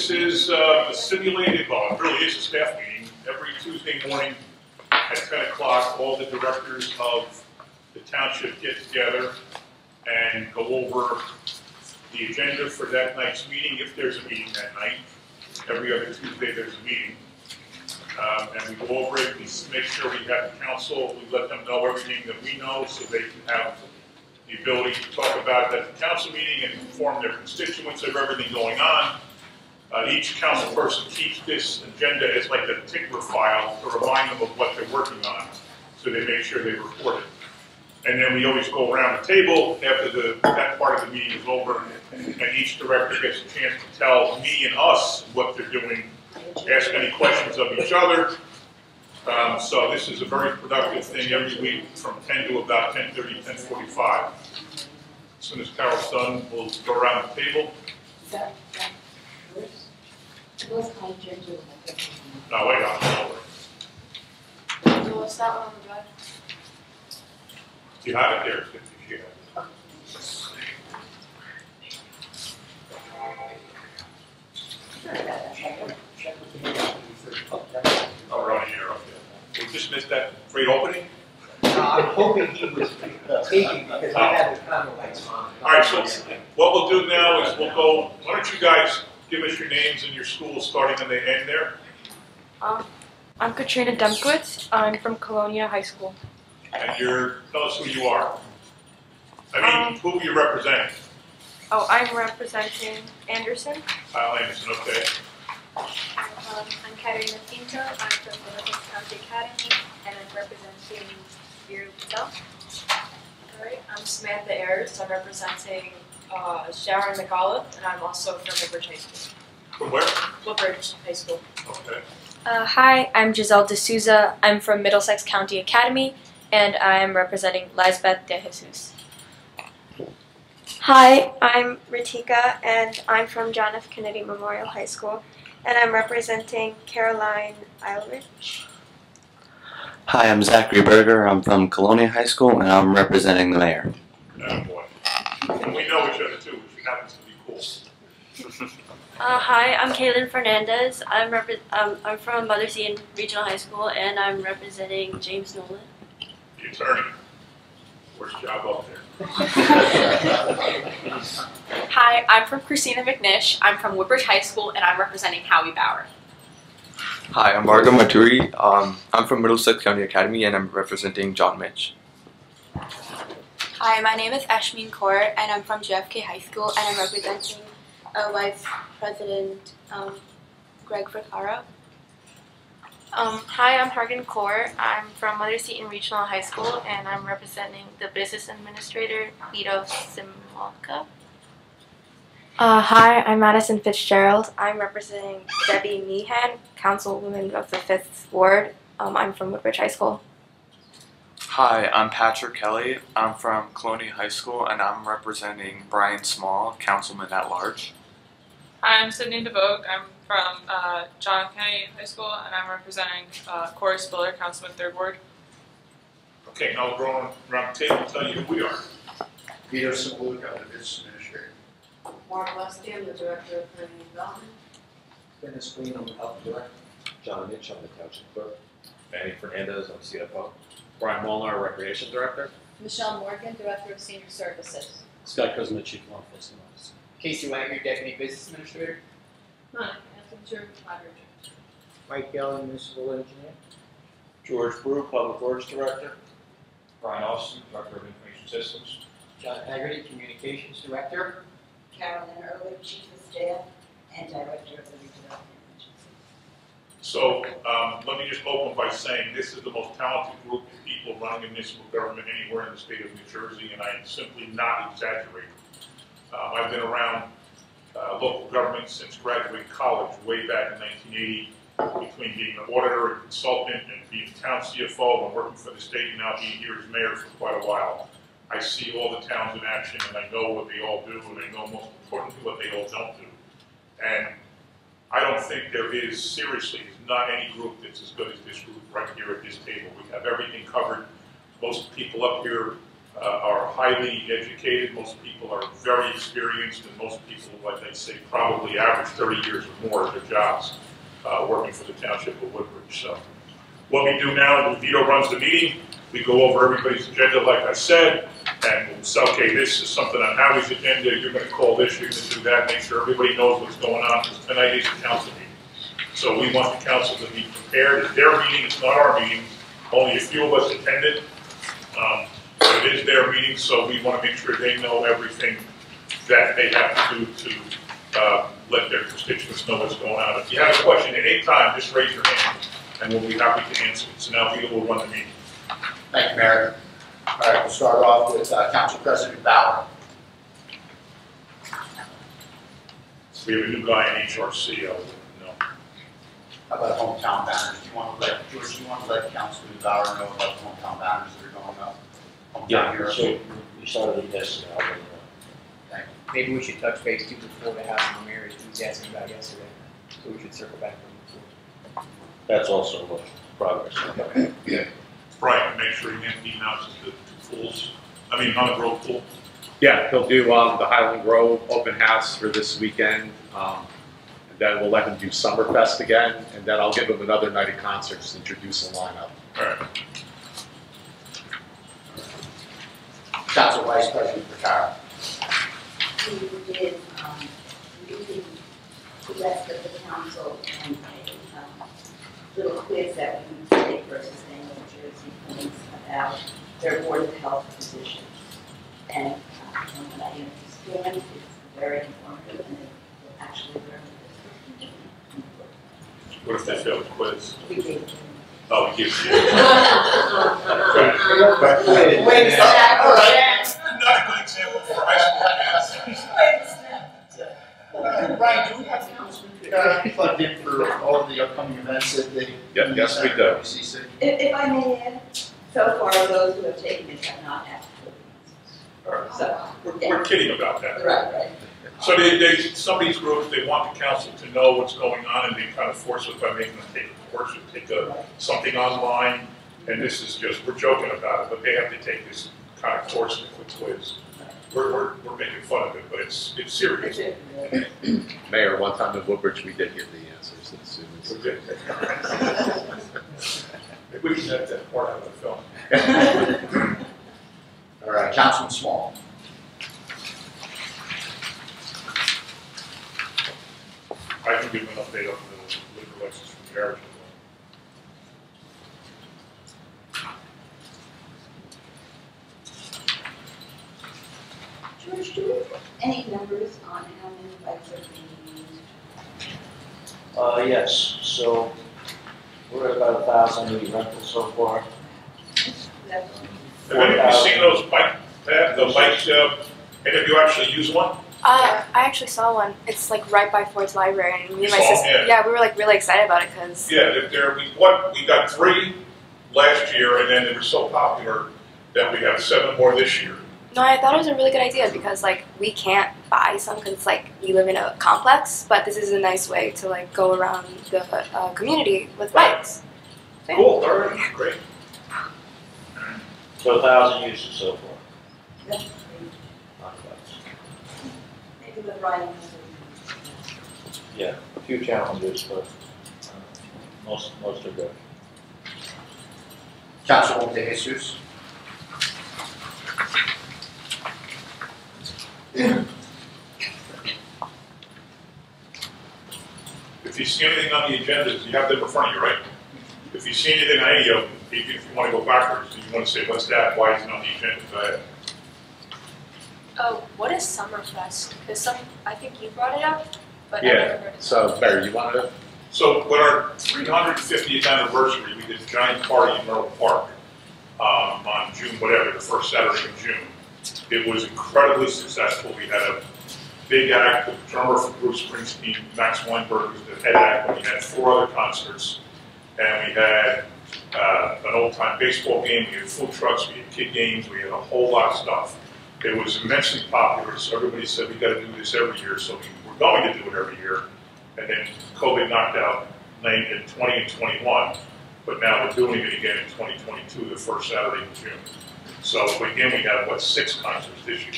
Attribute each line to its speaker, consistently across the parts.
Speaker 1: this is a simulated, well, it really is a staff meeting. Every Tuesday morning at 10 o'clock, all the directors of the township get together and go over the agenda for that night's meeting, if there's a meeting that night. Every other Tuesday there's a meeting. And we go over it, we make sure we have the council, we let them know everything that we know so they can have the ability to talk about it at the council meeting and inform their constituents of everything going on. Each council person keeps this agenda as like a tickler file to remind them of what they're working on, so they make sure they report it. And then we always go around the table after that part of the meeting is over, and each director gets a chance to tell me and us what they're doing, ask any questions of each other. So this is a very productive thing every week from 10 to about 10:30, 10:45. As soon as Carol's done, we'll go around the table. No, wait on.
Speaker 2: So what's that one on the drive?
Speaker 1: Do you have it there? If you have it. Oh, right here, okay. We just missed that great opening.
Speaker 3: I'm hoping he was taking because I had the camera lights on.
Speaker 1: All right, so what we'll do now is we'll go, why don't you guys give us your names and your schools starting and the end there?
Speaker 2: I'm Katrina Demkowitz. I'm from Colonia High School.
Speaker 1: And tell us who you are. I mean, who are you representing?
Speaker 2: Oh, I'm representing Anderson.
Speaker 1: Kyle Anderson, okay.
Speaker 4: I'm Katerina Pinto. I'm from Middlesex County Academy, and I'm representing Bureau Patel.
Speaker 5: Alright, I'm Samantha Ayers. I'm representing Sharon McAuliffe, and I'm also from Woodbridge High School.
Speaker 1: From where?
Speaker 5: Woodbridge High School.
Speaker 1: Okay.
Speaker 6: Hi, I'm Giselle D'Souza. I'm from Middlesex County Academy, and I'm representing Lisbeth De Jesus.
Speaker 7: Hi, I'm Ritika, and I'm from John F. Kennedy Memorial High School, and I'm representing Caroline Eilrich.
Speaker 8: Hi, I'm Zachary Berger. I'm from Colonia High School, and I'm representing the mayor.
Speaker 1: Oh boy. And we know each other too, which happens to be cool.
Speaker 6: Hi, I'm Kaylin Fernandez. I'm from Mother Seton Regional High School, and I'm representing James Nolan.
Speaker 1: The attorney. Worst job up there.
Speaker 5: Hi, I'm from Christina McNish. I'm from Woodbridge High School, and I'm representing Howie Bauer.
Speaker 9: Hi, I'm Margo Maturi. I'm from Middlesex County Academy, and I'm representing John Mitch.
Speaker 10: Hi, my name is Ashmin Kaur, and I'm from JFK High School, and I'm representing Vice President Greg Fricaro.
Speaker 2: Hi, I'm Hargan Kaur. I'm from Mother Seton Regional High School, and I'm representing the Business Administrator, Vito Simolka.
Speaker 7: Hi, I'm Madison Fitzgerald. I'm representing Debbie Meehan, Councilwoman of the 5th Ward. I'm from Woodbridge High School.
Speaker 9: Hi, I'm Patrick Kelly. I'm from Colonia High School, and I'm representing Brian Small, Councilman at Large.
Speaker 11: Hi, I'm Sydney DeVogue. I'm from John F. Kennedy High School, and I'm representing Corey Spiller, Councilman 3rd Ward.
Speaker 1: Okay, now we'll go around the table and tell you who we are.
Speaker 3: Vito Simulka, the business administrator.
Speaker 5: Mark Weston, the Director of Planning and Development.
Speaker 12: Dennis Green, I'm the Health Director. John Mitch, I'm the Township Clerk. Manny Fernandez, I'm CFO. Brian Molnar, Recreation Director.
Speaker 4: Michelle Morgan, Director of Senior Services.
Speaker 12: Scott Kozma, Chief Law Enforcement Officer.
Speaker 3: Casey Langer, Deputy Business Administrator.
Speaker 4: Monica Ettinger, Library Director.
Speaker 3: Mike Gelling, Municipal Engineer.
Speaker 12: George Brew, Public Works Director.
Speaker 13: Brian Austin, Director of Information Systems.
Speaker 3: John Haggerty, Communications Director.
Speaker 14: Carolyn Ehrlich, Chief of Staff and Director of the Redevelopment Agency.
Speaker 1: So let me just open by saying this is the most talented group of people running municipal government anywhere in the state of New Jersey, and I am simply not exaggerating. I've been around local government since graduating college way back in 1980, between being an auditor and consultant and being town CFO and working for the state and now being here as mayor for quite a while. I see all the towns in action, and I know what they all do, and I know most importantly what they all don't do. And I don't think there is, seriously, not any group that's as good as this group right here at this table. We have everything covered. Most people up here are highly educated. Most people are very experienced, and most people, like they say, probably average 30 years or more at their jobs working for the Township of Woodbridge. So what we do now, Vito runs the meeting. We go over everybody's agenda, like I said, and we'll say, okay, this is something on Howie's agenda. You're going to call this, you're going to do that. Make sure everybody knows what's going on, because tonight is the council meeting. So we want the council to be prepared. It's their meeting, it's not our meeting. Only a few of us attended. But it is their meeting, so we want to make sure they know everything that they have to do to let their constituents know what's going on. If you have a question at any time, just raise your hand, and we'll be happy to answer it. So now Vito will run the meeting.
Speaker 15: Thank you, Mayor. All right, we'll start off with Council President Bauer.
Speaker 1: We have a new guy in HRC. No.
Speaker 15: How about hometown banners? Do you want to let George? Do you want to let Councilman Bauer know about the hometown banners that are going up?
Speaker 3: Yeah,
Speaker 15: Hometown
Speaker 3: so we started it yesterday.
Speaker 15: Thank you.
Speaker 3: Maybe we should touch base too before the house and Mayor was asking about yesterday. So we should circle back on before. That's also what progress. Okay.
Speaker 1: Yeah. Brian, make sure he announces the pools. I mean, Highland Grove pool.
Speaker 12: Yeah, he'll do the Highland Grove open house for this weekend. And then we'll let him do Summerfest again, and then I'll give him another night of concerts to introduce the lineup.
Speaker 1: All right.
Speaker 15: Council Vice President Picard.
Speaker 14: He is using the rest of the council and a little quiz that we need to take versus New Jersey police about their board of health positions. And from what I understand, it's very informative and they will actually learn this.
Speaker 1: What if they fail the quiz?
Speaker 14: We gave them.
Speaker 1: Oh, we give you.
Speaker 15: Wait a second. All right.
Speaker 1: Not a good example for high school kids.
Speaker 15: Brian, do we have Councilman Picard plugged in for all of the upcoming events that they?
Speaker 12: Yes, we do.
Speaker 14: If I may add, so far those who have taken it have not asked for it. So,
Speaker 1: We're kidding about that.
Speaker 14: right.
Speaker 1: So some of these groups, they want the council to know what's going on, and they kind of force it by making them take a course or take something online. And this is just, we're joking about it, but they have to take this kind of course with the quiz. We're making fun of it, but it's serious.
Speaker 12: Mayor, one time in Woodbridge, we did get the answers to the students.
Speaker 1: We did. Maybe we can have that part out of the film.
Speaker 15: All right, Councilman Small.
Speaker 1: I can give an update on the liquor license from Garrett.
Speaker 14: George, do we have any numbers on how many bikes are being used?
Speaker 3: Yes, so we're at about 1,000 new rentals so far.
Speaker 1: Have any of you seen those bike pads, the bikes, any of you actually use one?
Speaker 16: I actually saw one. It's like right by Ford's Library, and me and my
Speaker 1: You saw
Speaker 16: sister.
Speaker 1: them,
Speaker 16: Yeah, we were like really excited about it because.
Speaker 1: Yeah, we got 3 last year, and then they were so popular that we have 7 more this year.
Speaker 16: No, I thought it was a really good idea because like we can't buy some because it's like we live in a complex, but this is a nice way to like go around the community with bikes. So,
Speaker 1: Cool, all right, great.
Speaker 3: So 1,000 uses so far.
Speaker 14: That's maybe the Brian.
Speaker 3: Yeah, a few challenges, but most are good.
Speaker 15: Councilwoman De Jesus.
Speaker 1: If you see anything on the agendas, you have them in front of you, right? If you see anything on any of them, if you want to go backwards, and you want to say, what's that, why is it on the agenda, go ahead.
Speaker 4: Oh, what is Summerfest? Because I think you brought it up, but I've never heard
Speaker 12: Yeah,
Speaker 4: of it.
Speaker 12: so Barry, you wanted to?
Speaker 1: So with our 350th anniversary, we did a giant party in Myrtle Park on June, whatever, the first Saturday in June. It was incredibly successful. We had a big act, the drummer from Bruce Springsteen, Max Weinberg was the head act, and we had 4 other concerts. And we had an old-time baseball game, we had food trucks, we had kid games, we had a whole lot of stuff. It was immensely popular, so everybody said we got to do this every year, so we were going to do it every year. And then COVID knocked out 20 and 21, but now we're doing it again in 2022, the first Saturday in June. So again, we have, 6 concerts this year.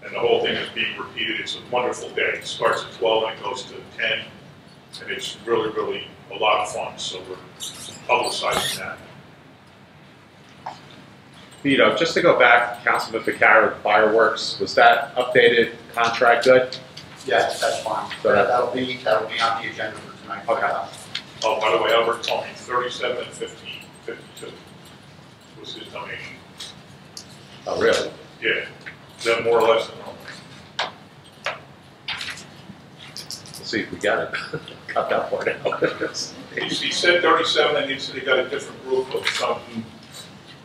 Speaker 1: And the whole thing is being repeated. It's a wonderful day. It starts at 12 and it goes to 10. And it's really, really a lot of fun. So we're publicizing that.
Speaker 12: Vito, just to go back, Councilman Ficarra, fireworks, was that updated contract good?
Speaker 15: Yes, that's fine.
Speaker 12: So
Speaker 15: That'll be on the agenda for tonight.
Speaker 12: Okay.
Speaker 1: Oh, by the way, Albert told me 37 and 15, 52 was his donation.
Speaker 12: Oh, really?
Speaker 1: Yeah. Is that more or less than normal?
Speaker 12: We'll see if we get it. Cut that part out.
Speaker 1: He said 37, and he said he got a different group of something,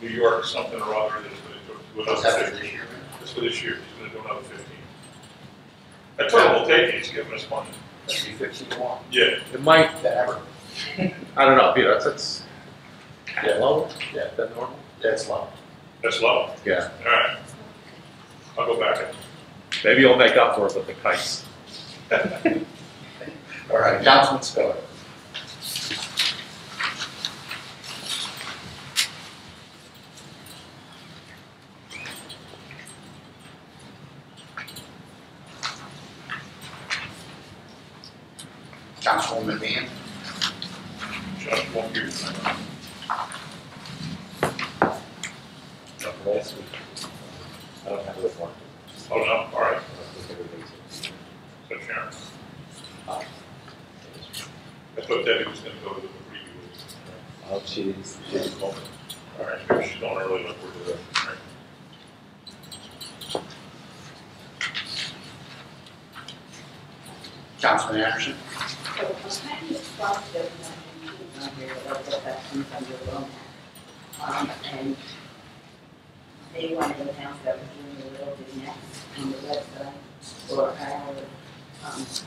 Speaker 1: New York, something or other, that's going to do another 15. That's for this year. He's going to do another 15. I told him we'll take it. He's giving us money.
Speaker 15: That'd be 15 more.
Speaker 1: Yeah.
Speaker 12: It might,
Speaker 15: Ever.
Speaker 12: I don't know, Vito, that's low? Yeah, that normal?
Speaker 15: That's low.
Speaker 1: That's low.
Speaker 12: Yeah.
Speaker 1: All right. I'll go back.
Speaker 12: Maybe you'll make up for it with the kites.
Speaker 15: All right, Councilman Spiller. Councilwoman Van.
Speaker 1: Just one here.
Speaker 3: Last week. I don't have a report.
Speaker 1: Oh, no? All right. So Sharon. I thought Debbie was going to go to the preview.
Speaker 3: Oh, she's open.
Speaker 1: All right, maybe she's going early like we're doing. All right.
Speaker 15: Councilman Anderson.
Speaker 14: So I'm kind of surprised that we're not included on here, but that comes under loan. And they wanted to announce that we're doing a little bit next on the website for our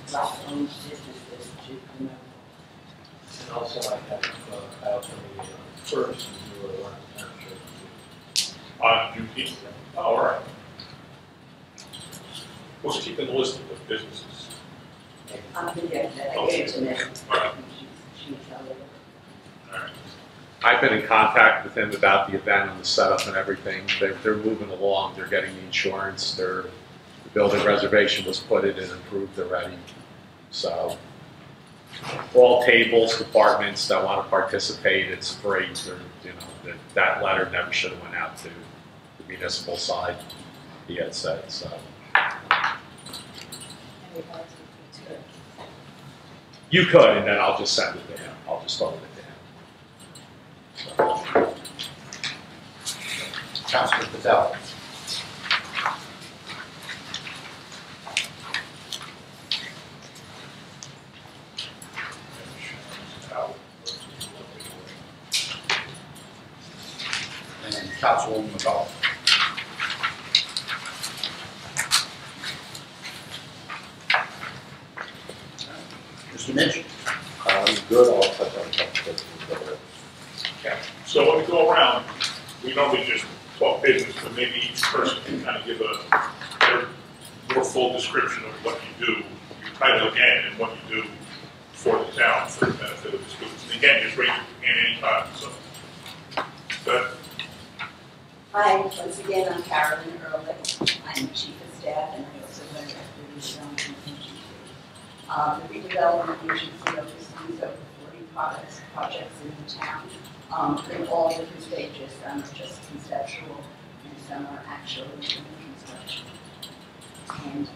Speaker 14: black-owned businesses to promote.
Speaker 3: And also I have Kyle from the first and do a lot of township.
Speaker 1: Juneteenth? Oh, all right. Who's keeping the list of the businesses?
Speaker 14: I'm going to get that. I gave it to Nick. She's all over.
Speaker 1: All right.
Speaker 12: I've been in contact with him about the event and the setup and everything. They're moving along. They're getting the insurance. The building reservation was put in and approved already. So all tables, departments that want to participate, it's free. That letter never should have went out to the municipal side, he had said. So you could, and then I'll just send it to him. I'll just forward it to him.
Speaker 15: Councilman Patel. And Councilwoman McCall. Mr. Mitchell.
Speaker 3: I'm good, I'll touch on a couple things.
Speaker 1: Okay. So when we go around, we normally just talk business, but maybe each person can kind of give a more full description of what you do, your title again, and what you do for the town for the benefit of the students. And again, just raise your hand anytime. So, but
Speaker 14: Hi, once again, I'm Carolyn Ehrlich. I'm Chief of Staff, and I also run the redevelopment agency. The redevelopment agency oversees over 40 projects in the town, in all different stages. Some are just conceptual, and some are actually in construction. And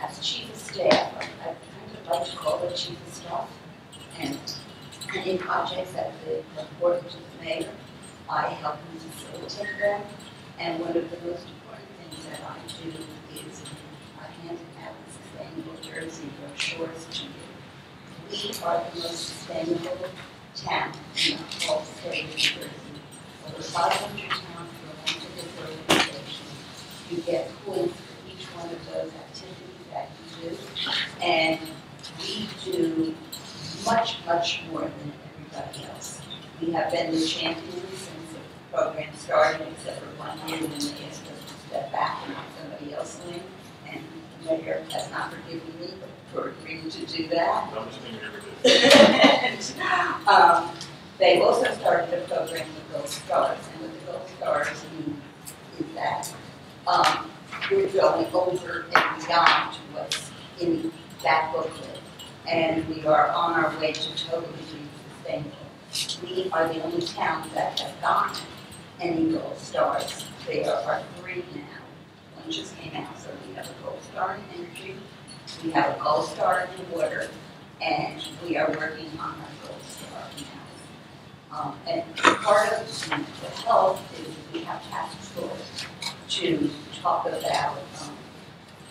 Speaker 14: as Chief of Staff, I kind of like to call it Chief of Staff. And in projects that they report to the mayor, I help them facilitate them. And one of the most important things that I do is I hand out sustainable Jersey brochures to you. We are the most sustainable town in the whole state of New Jersey. Over 500 towns belong to this organization. You get points for each one of those activities that you do. And we do much, much more than everybody else. We have been the champions since the program started, except for 1 year when they asked us to step back and let somebody else win. And the mayor has not forgiven me for agreeing to do that. And, they also started a program with Gold Stars, and with the Gold Stars, you we're going over and beyond what's in that booklet. And we are on our way to totally being sustainable. We are the only town that has gotten any gold stars. There are 3 now. One just came out, so we have a gold star in energy, we have a gold star in water, and we are working on our gold star now. And part of the health is we have task force to talk about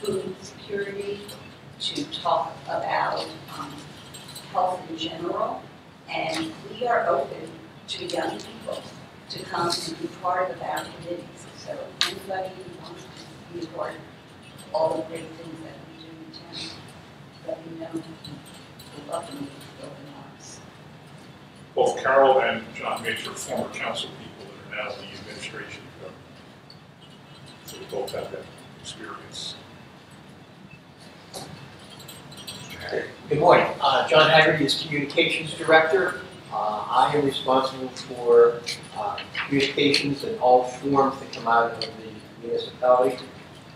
Speaker 14: food security, to talk about health in general, and we are open to young people to come and be part of our committees. So anybody who wants to be a part of all the great things that we do in town, let me know. We'll welcome you with open arms.
Speaker 1: Both Carol and John Major are former council people that are now in the administration. So we both have that experience.
Speaker 17: Good morning. John Haggerty is Communications Director. I am responsible for communications in all forms that come out of the municipality.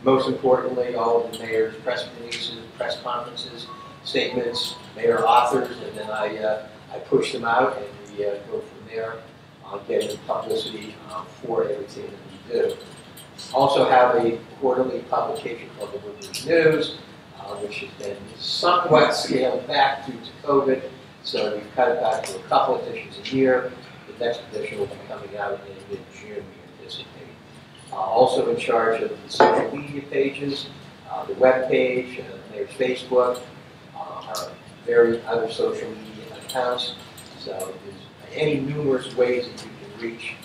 Speaker 17: Most importantly, all of the mayor's press releases, press conferences, statements, mayor authors, and then I push them out and we go from there, getting publicity for everything that we do. Also have a quarterly publication called the Woodbridge News, which has been somewhat scaled back due to COVID, so we've cut it back to a couple editions a year. The next edition will be coming out in mid-June, we anticipate. Also in charge of the social media pages, the web page, there's Facebook, our various other social media accounts. So there's any numerous ways that you can reach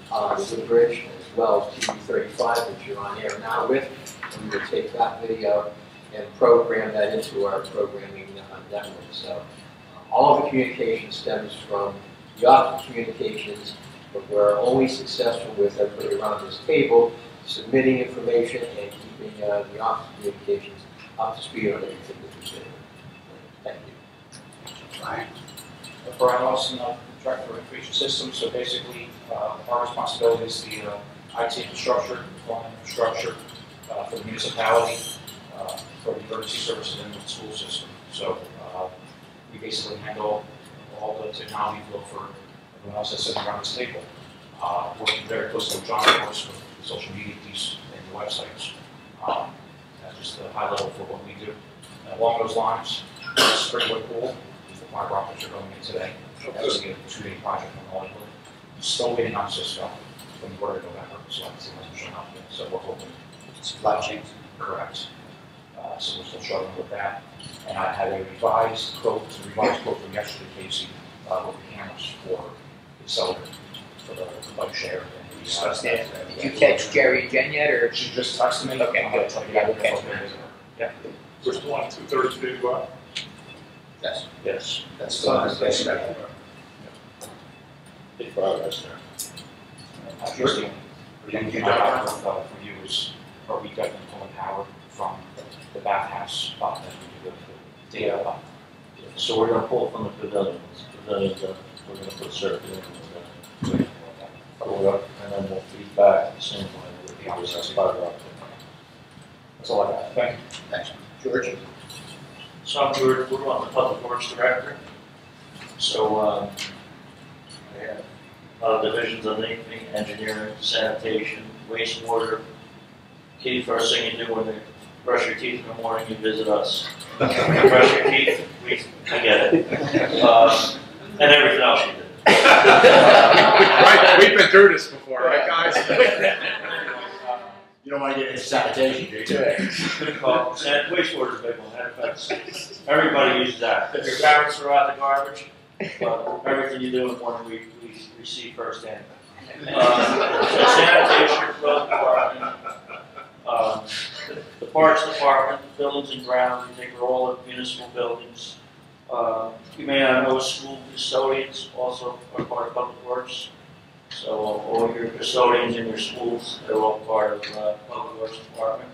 Speaker 17: the Woodbridge, as well as TV35, which you're on air now with. And we will take that video and program that into our programming network. So all of the communication stems from the Office of Communications, but we're only successful with everybody around this table submitting information and keeping the Office of Communications up to speed on everything that we do. Thank you.
Speaker 15: Brian?
Speaker 13: Brian Lawson, Director of Information Systems. So basically, our responsibility is the IT infrastructure, phone infrastructure for the municipality, for the emergency services in the school system. So we basically handle all the technology flow for everyone else that's sitting around this table. Working very closely with John, of course, with the social media piece and the websites. That's just the high level for what we do. Along those lines, Springwood Pool, the fiber optics are going in today. That's a 2-day project from Hollywood. Still waiting on Cisco from the order of November, so it hasn't shown up yet. So we're hoping.
Speaker 15: Supply chains.
Speaker 13: Correct. So we're still struggling with that. And I had a revised quote from yesterday, Casey, with the cameras for the accelerator for the bike share. And
Speaker 17: Did you catch Jerry and Jen yet, or?
Speaker 13: She just texted me.
Speaker 17: Okay, good.
Speaker 13: Yeah,
Speaker 17: We'll catch
Speaker 13: them. Yeah.
Speaker 1: We're still on 2/3 to go out.
Speaker 15: Yes.
Speaker 13: Yes.
Speaker 15: That's still on this.
Speaker 3: Big progress there.
Speaker 13: Interesting. The thing I have for you is, are we definitely pulling power from the bathhouse that we do the data up?
Speaker 3: So we're going to pull from the pavilions. We're going to put circuit in. Pull it up, and then we'll feed back the same way with the fiber optic.
Speaker 13: That's all I got. Thank you.
Speaker 15: Thanks. George?
Speaker 18: So I'm George Woodward, I'm the Public Works Director. So I have a lot of divisions underneath me: engineering, sanitation, wastewater. Key, first thing you do when you brush your teeth in the morning, you visit us. Brush your teeth, we get it. And everything else you do.
Speaker 12: Right, we've been through this before, right, guys?
Speaker 15: You don't want to get into sanitation, do you?
Speaker 18: Well, wastewater is a big one. Everybody uses that. If your parents throw out the garbage, but everything you do in the morning, we receive firsthand. So sanitation, road department, the parks department, buildings and grounds, we take care of all the municipal buildings. You may not know, school custodians also are part of Public Works. So all your custodians in your schools, they're all part of Public Works Department.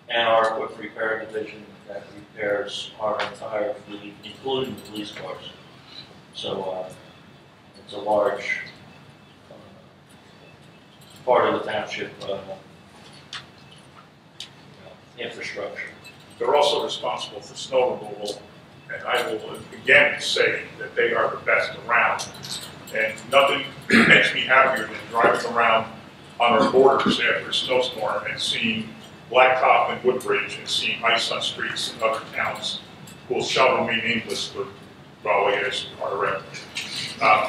Speaker 18: And our quick repair division that repairs our entire fleet, including the police cars. So it's a large part of the township infrastructure.
Speaker 1: They're also responsible for snow removal, and I will again say that they are the best around. And nothing makes me happier than driving around on our borders after a snowstorm and seeing Blacktop and Woodbridge and seeing ice on streets in other towns who will shall remain nameless, but probably as Carteret.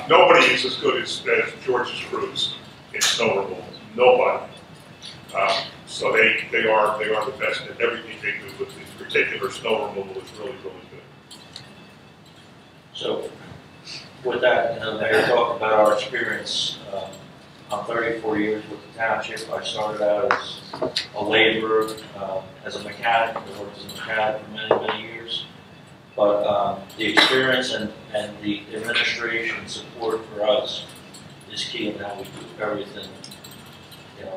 Speaker 1: Nobody is as good as George's crews in snow removal. Nobody. So they are the best at everything they do, but in particular snow removal is really, really good.
Speaker 18: So with that, Mayor talked about our experience. I'm 34 years with the township. I started out as a laborer, as a mechanic. I worked as a mechanic for many, many years. But the experience and the administration support for us is key in how we do everything.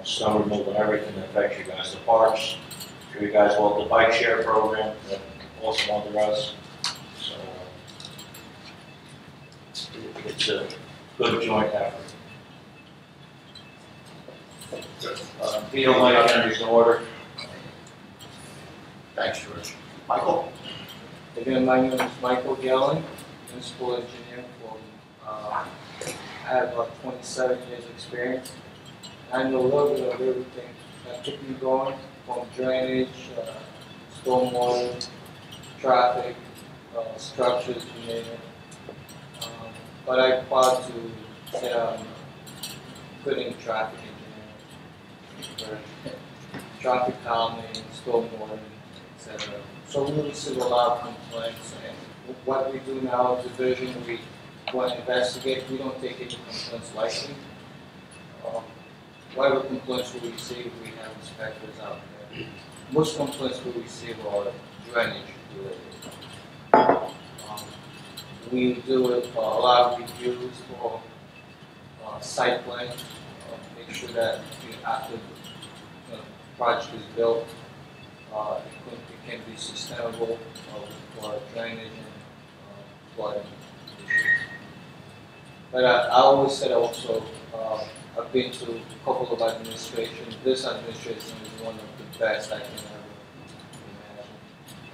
Speaker 18: Snow removal and everything that affects you guys. The parks, for you guys, well, the bike share program that also under us. So it's a good joint effort. If you don't mind, Henry's in order.
Speaker 15: Thanks, George. Michael?
Speaker 19: Again, my name is Michael Gelling, municipal engineer. I have about 27 years experience. I know a little bit of everything that keeps me going, from drainage, stormwater, traffic, structures, you name it. But I'm proud to say I'm good in traffic engineering, traffic calming, stormwater, etc. So we receive a lot of complaints, and what we do now as a division, we want to investigate. We don't take any complaints lightly. Whatever complaints we receive, we have inspectors out there. Most complaints we receive are drainage related. We do a lot of reviews for site plans, make sure that after the project is built, it can be sustainable for drainage and flooding issues. But I always said also, I've been to a couple of administrations. This administration is one of the best I can ever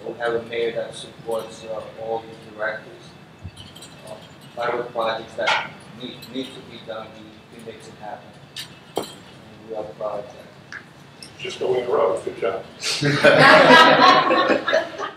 Speaker 19: imagine. We have a mayor that supports all the directors. Whatever projects that need to be done, he makes it happen. And we are proud of that.
Speaker 1: Just go in the road. Good job.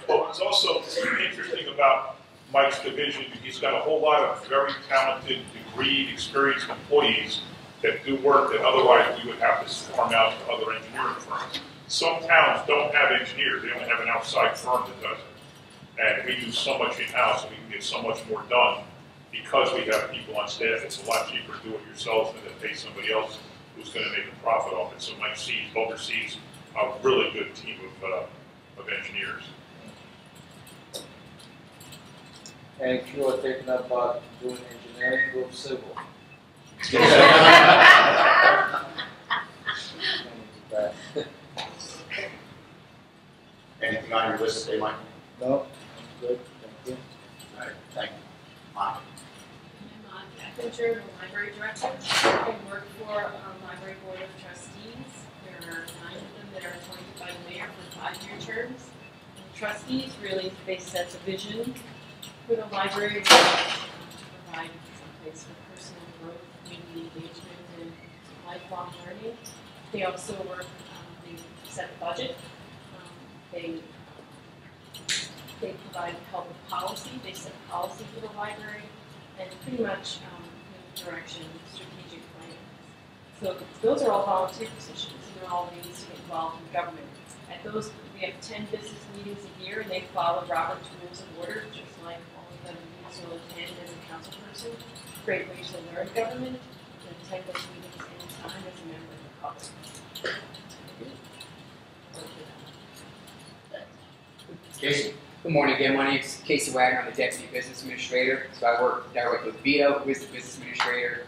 Speaker 1: Well, what's also interesting about Mike's division, he's got a whole lot of very talented, degreed, experienced employees that do work that otherwise we would have to farm out to other engineering firms. Some towns don't have engineers. They only have an outside firm that does it. And we do so much in-house and we can get so much more done because we have people on staff. It's a lot cheaper to do it yourself than to pay somebody else who's going to make a profit off it. So Mike oversees a really good team of engineers.
Speaker 19: And if you are thinking about doing engineering, go civil.
Speaker 15: Anything on your list today, Mike?
Speaker 19: No, I'm good. Thank you.
Speaker 15: All right, thank you. Monica?
Speaker 20: I'm Catherine Drew, the library director. I work for Library Board of Trustees. There are 9 of them that are appointed by the mayor for 5-year terms. And the trustees really, they set the vision for the library to provide some place for personal growth, community engagement, and lifelong learning. They also work, they set the budget. They provide help with policy. They set policy for the library and pretty much direction, strategic plans. So those are all volunteer positions, and they're all ways to get involved in government. At those, we have 10 business meetings a year, and they follow Robert's Rules of Order, just like all of them will attend as a council person. Great ways to learn government and attend those meetings anytime as a member of the public.
Speaker 15: Casey?
Speaker 21: Good morning again. My name is Casey Wagner. I'm the Deputy Business Administrator. So I work directly with Vito, who is the Business Administrator.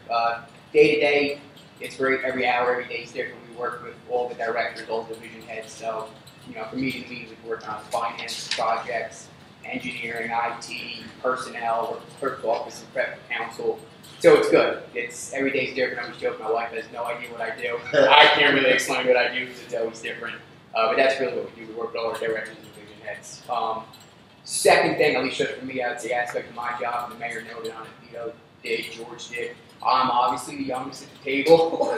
Speaker 21: Day to day, it's great. Every hour, every day is different. We work with all the directors, all the division heads. So, from meeting to meeting, we work on finance projects, engineering, IT, personnel, clerk's office, and prep council. So it's good. It's every day's different. I was joking. My wife has no idea what I do. I can't really explain what I do because it's always different. But that's really what we do. We work with all our directors and division heads. Second thing, at least just for me, that's the aspect of my job, and the mayor noted on it, Vito did, George did. I'm obviously the youngest at the table.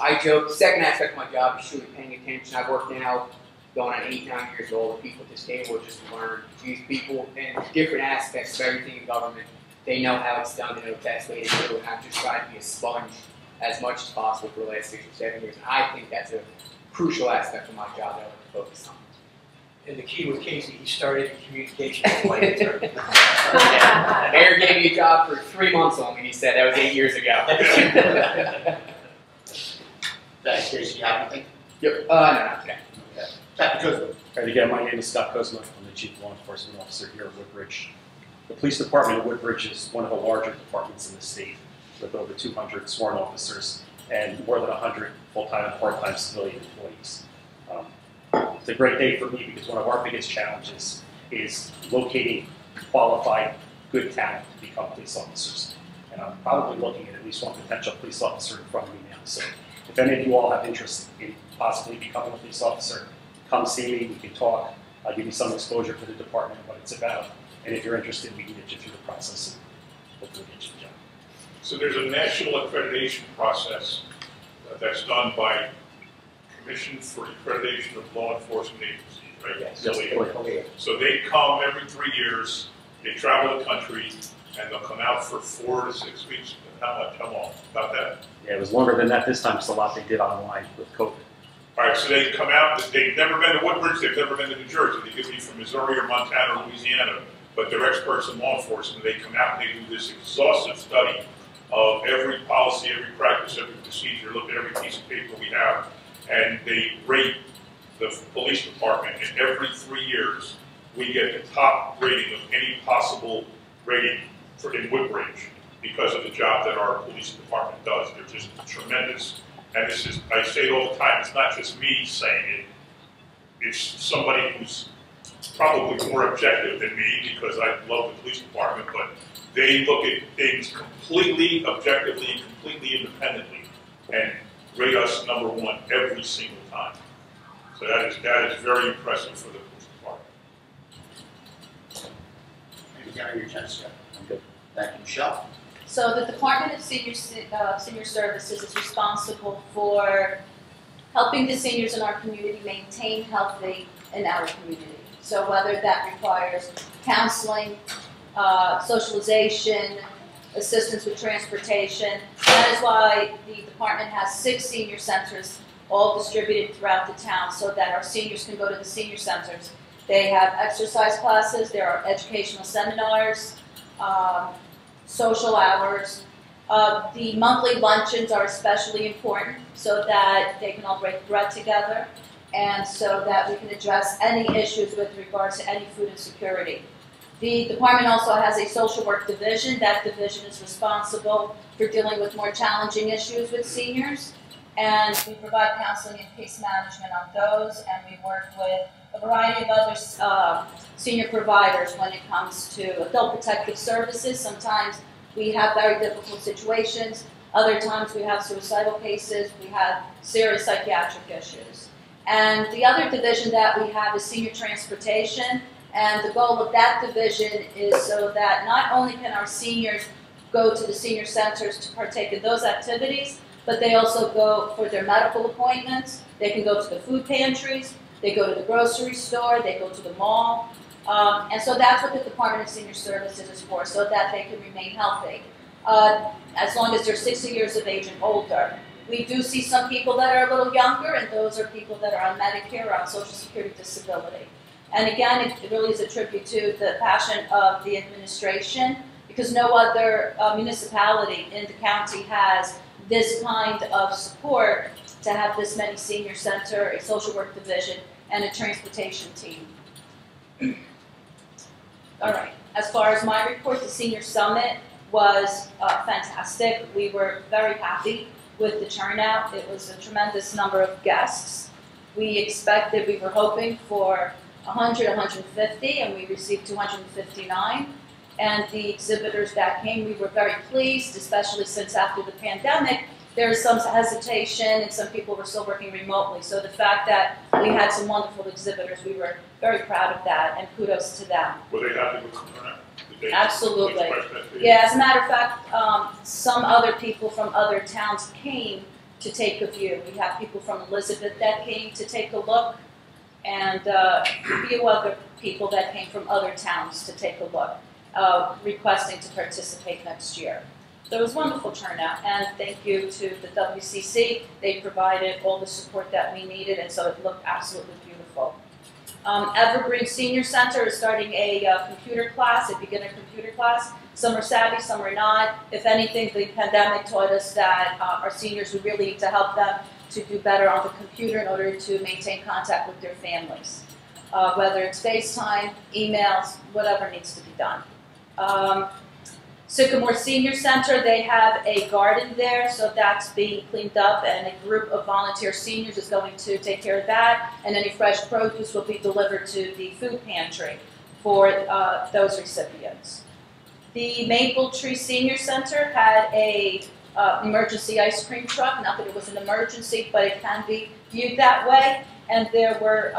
Speaker 21: I joke. The second aspect of my job is truly paying attention. I've worked now going on 8, 9 years with all the people at this table just to learn. These people in different aspects of everything in government, they know how it's done, they know the best way to do it, and I've just tried to be a sponge as much as possible for the last 6 or 7 years. And I think that's a crucial aspect of my job that I like to focus on.
Speaker 17: And the key with Casey, he started in communications. Mayor
Speaker 21: gave me a job for 3 months only, he said. That was 8 years ago.
Speaker 15: Thanks, Casey. You have anything?
Speaker 21: Yep. No, okay.
Speaker 15: Captain Kuzma.
Speaker 8: All right, again, my name is Scott Kuzma. I'm the Chief Law Enforcement Officer here at Woodbridge. The Police Department of Woodbridge is one of the larger departments in the state, with over 200 sworn officers and more than 100 full-time and part-time civilian employees. It's a great day for me because one of our biggest challenges is locating qualified, good talent to become police officers. And I'm probably looking at least one potential police officer in front of me now. So if any of you all have interest in possibly becoming a police officer, come see me, we can talk. I'll give you some exposure to the department and what it's about. And if you're interested, we can get you through the process and hopefully get you a job.
Speaker 1: So there's a national accreditation process that's done by Commission for Accreditation of Law Enforcement Agencies, right?
Speaker 8: Yes.
Speaker 1: So they come every 3 years, they travel the country, and they'll come out for 4 to 6 weeks. How much? How long? About that?
Speaker 8: Yeah, it was longer than that this time because a lot they did online with COVID.
Speaker 1: All right, so they come out, they've never been to Woodbridge, they've never been to New Jersey. They could be from Missouri or Montana or Louisiana, but they're experts in law enforcement. They come out and they do this exhaustive study of every policy, every practice, every procedure, look at every piece of paper we have, and they rate the police department. And every 3 years, we get the top rating of any possible rating in Woodbridge because of the job that our police department does. They're just tremendous. And this is, I say it all the time, it's not just me saying it, it's somebody who's probably more objective than me because I love the police department, but they look at things completely objectively and completely independently and rate us #1 every single time. So that is very impressive for the police department.
Speaker 15: Maybe down your chest, Scott.
Speaker 8: I'm good.
Speaker 15: Thank you, Michelle.
Speaker 22: So the Department of Senior Services is responsible for helping the seniors in our community maintain healthy in our community. So whether that requires counseling, socialization, assistance with transportation. That is why the department has 6 senior centers all distributed throughout the town so that our seniors can go to the senior centers. They have exercise classes, there are educational seminars, social hours. The monthly luncheons are especially important so that they can all break bread together and so that we can address any issues with regards to any food insecurity. The department also has a social work division. That division is responsible for dealing with more challenging issues with seniors. And we provide counseling and case management on those, and we work with a variety of other senior providers when it comes to adult protective services. Sometimes we have very difficult situations. Other times we have suicidal cases. We have serious psychiatric issues. And the other division that we have is senior transportation. And the goal of that division is so that not only can our seniors go to the senior centers to partake in those activities, but they also go for their medical appointments. They can go to the food pantries. They go to the grocery store. They go to the mall. And so that's what the Department of Senior Services is for, so that they can remain healthy, as long as they're 60 years of age and older. We do see some people that are a little younger, and those are people that are on Medicare or on Social Security disability. And again, it really is a tribute to the passion of the administration, because no other municipality in the county has this kind of support to have this many senior center, a social work division, and a transportation team. All right, as far as my report, the Senior Summit was fantastic. We were very happy with the turnout. It was a tremendous number of guests. We were hoping for 100, 150, and we received 259. And the exhibitors that came, we were very pleased, especially since after the pandemic, There's some hesitation and some people were still working remotely. So the fact that we had some wonderful exhibitors, we were very proud of that, and kudos to them.
Speaker 1: Were they happy with the turnout? Did they
Speaker 22: Absolutely.
Speaker 1: express that to you?
Speaker 22: Yeah, as a matter of fact, some other people from other towns came to take a view. We have people from Elizabeth that came to take a look, and a few other people that came from other towns to take a look, requesting to participate next year. So it was wonderful turnout, and thank you to the WCC. They provided all the support that we needed, and so it looked absolutely beautiful. Evergreen Senior Center is starting a computer class, a beginner computer class. Some are savvy, some are not. If anything, the pandemic taught us that our seniors, we really need to help them to do better on the computer in order to maintain contact with their families. Whether it's FaceTime, emails, whatever needs to be done. Sycamore Senior Center, they have a garden there, so that's being cleaned up, and a group of volunteer seniors is going to take care of that, and any fresh produce will be delivered to the food pantry for those recipients. The Maple Tree Senior Center had a emergency ice cream truck, not that it was an emergency, but it can be viewed that way, and there were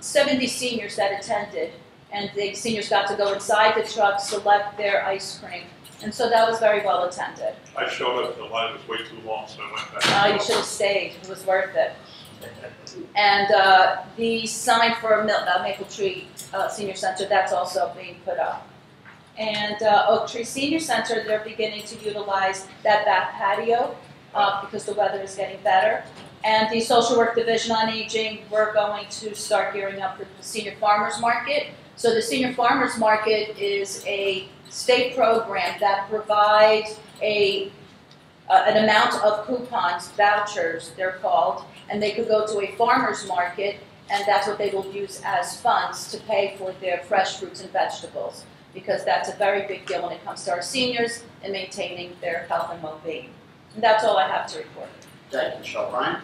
Speaker 22: 70 seniors that attended, and the seniors got to go inside the truck, select their ice cream. And so that was very well attended.
Speaker 1: I showed up, the line was way too long, so I went back.
Speaker 22: You should have stayed. It was worth it. And the sign for Maple Tree Senior Center, that's also being put up. And Oak Tree Senior Center, they're beginning to utilize that back patio because the weather is getting better. And the Social Work Division on Aging, we're going to start gearing up for the Senior Farmers Market. So the Senior Farmers Market is a state program that provides an amount of coupons, vouchers they're called, and they could go to a farmer's market, and that's what they will use as funds to pay for their fresh fruits and vegetables, because that's a very big deal when it comes to our seniors and maintaining their health and well-being. And that's all I have to report.
Speaker 15: Thank you, Michelle. Brian?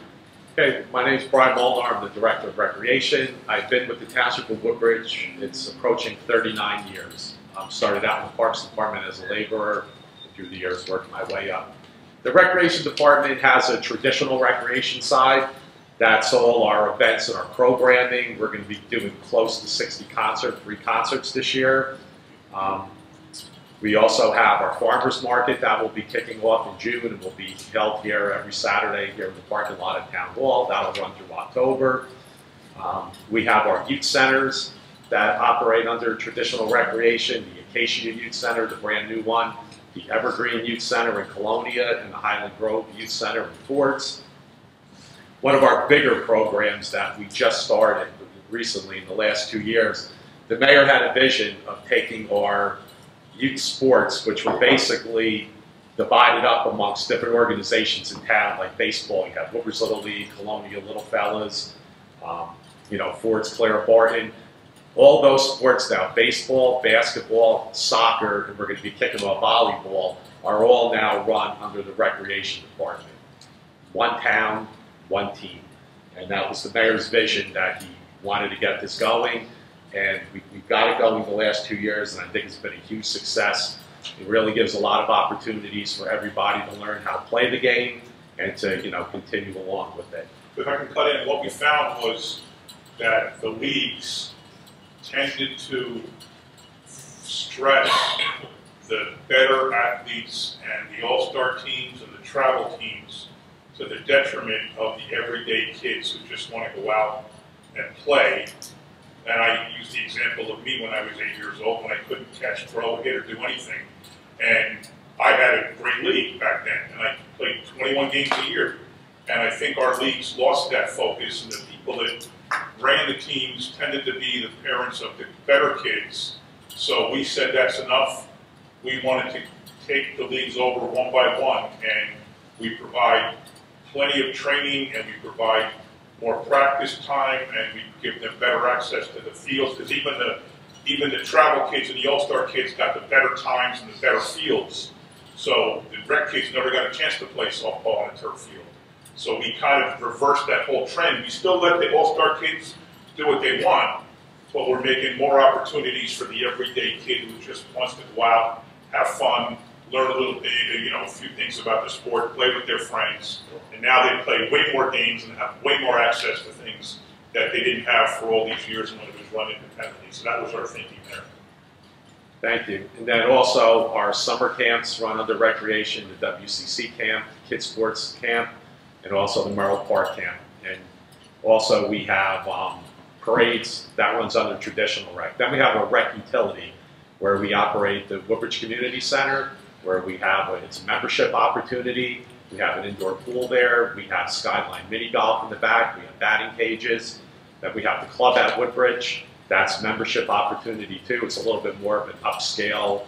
Speaker 12: Okay, my name is Brian Molnar. I'm the Director of Recreation. I've been with the Township of Woodbridge. It's approaching 39 years. Started out in the Parks Department as a laborer, through the years worked my way up. The Recreation Department has a traditional recreation side. That's all our events and our programming. We're going to be doing close to 60 free concerts this year. We also have our farmers market that will be kicking off in June and will be held here every Saturday here in the parking lot at Town Hall. That'll run through October. We have our youth centers that operate under traditional recreation, the Acacia Youth Center, the brand new one, the Evergreen Youth Center in Colonia, and the Highland Grove Youth Center in Fords. One of our bigger programs that we just started recently in the last 2 years, the mayor had a vision of taking our youth sports, which were basically divided up amongst different organizations in town, like baseball. You have Woodbridge Little League, Colonia Little Fellas, Fords Claire Barton. All those sports now, baseball, basketball, soccer, and we're going to be kicking off volleyball, are all now run under the Recreation Department. One town, one team. And that was the mayor's vision, that he wanted to get this going. And we've got it going the last 2 years, and I think it's been a huge success. It really gives a lot of opportunities for everybody to learn how to play the game and to, continue along with it.
Speaker 1: If I can cut in, what we found was that the leagues tended to stress the better athletes and the all-star teams and the travel teams to the detriment of the everyday kids who just want to go out and play. And I use the example of me when I was 8 years old, when I couldn't catch, throw, hit, or do anything. And I had a great league back then, and I played 21 games a year. And I think our leagues lost that focus, and the people that ran the teams tended to be the parents of the better kids. So we said that's enough. We wanted to take the leagues over one by one, and we provide plenty of training, and we provide more practice time, and we give them better access to the fields, because even the travel kids and the all-star kids got the better times and the better fields. So the rec kids never got a chance to play softball on a turf field. So we kind of reversed that whole trend. We still let the all-star kids do what they want, but we're making more opportunities for the everyday kid who just wants to go out, have fun, learn a little bit, a few things about the sport, play with their friends, and now they play way more games and have way more access to things that they didn't have for all these years when it was run independently. So that was our thinking there.
Speaker 12: Thank you. And then also our summer camps run under recreation, the WCC camp, Kids Sports Camp, and also the Merrill Park Camp. And also we have parades that runs under traditional rec. Then we have a rec utility where we operate the Woodbridge Community Center, where we have it's a membership opportunity. We have an indoor pool there. We have Skyline mini golf in the back. We have batting cages. Then we have the club at Woodbridge. That's membership opportunity too. It's a little bit more of an upscale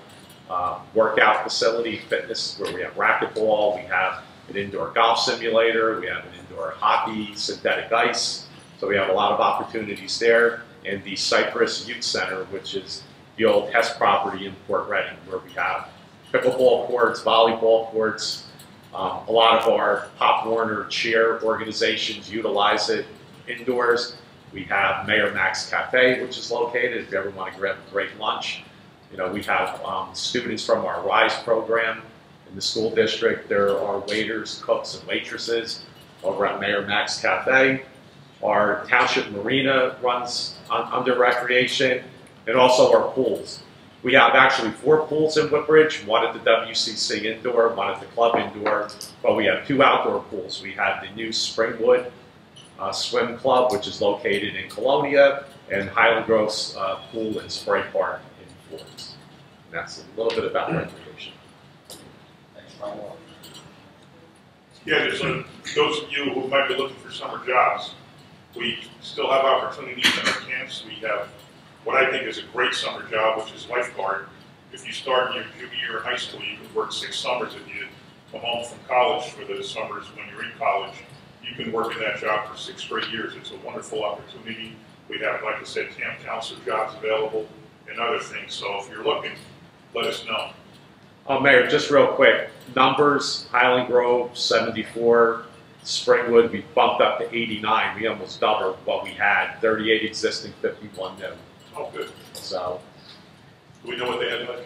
Speaker 12: workout facility, fitness, where we have racquetball. We have an indoor golf simulator. We have an indoor hockey, synthetic ice. So we have a lot of opportunities there. And the Cypress Youth Center, which is the old Hess property in Port Reading, where we have pickleball courts, volleyball courts. A lot of our Pop Warner cheer organizations utilize it indoors. We have Mayor Max Cafe, which is located if you ever want to grab a great lunch. We have students from our RISE program in the school district. There are waiters, cooks, and waitresses over at Mayor Max Cafe. Our township marina runs under recreation, and also our pools. We have actually 4 pools in Woodbridge, one at the WCC indoor, one at the club indoor, but we have 2 outdoor pools. We have the new Springwood Swim Club, which is located in Colonia, and Highland Groves Pool and Spray Park in Florence. And that's a little bit about recreation.
Speaker 15: Thanks, Brian.
Speaker 1: Yeah, those of you who might be looking for summer jobs, we still have opportunities in our camps. We have what I think is a great summer job, which is lifeguard. If you start in your junior year in high school, you can work 6 summers if you come home from college for the summers when you're in college. You can work in that job for 6 straight years. It's a wonderful opportunity. We have, like I said, camp counselor jobs available and other things. So if you're looking, let us know.
Speaker 12: Mayor, just real quick, numbers, Highland Grove, 74, Springwood, we bumped up to 89. We almost doubled what we had, 38 existing, 51 new.
Speaker 1: Oh, good.
Speaker 12: So,
Speaker 1: do we know what they had like?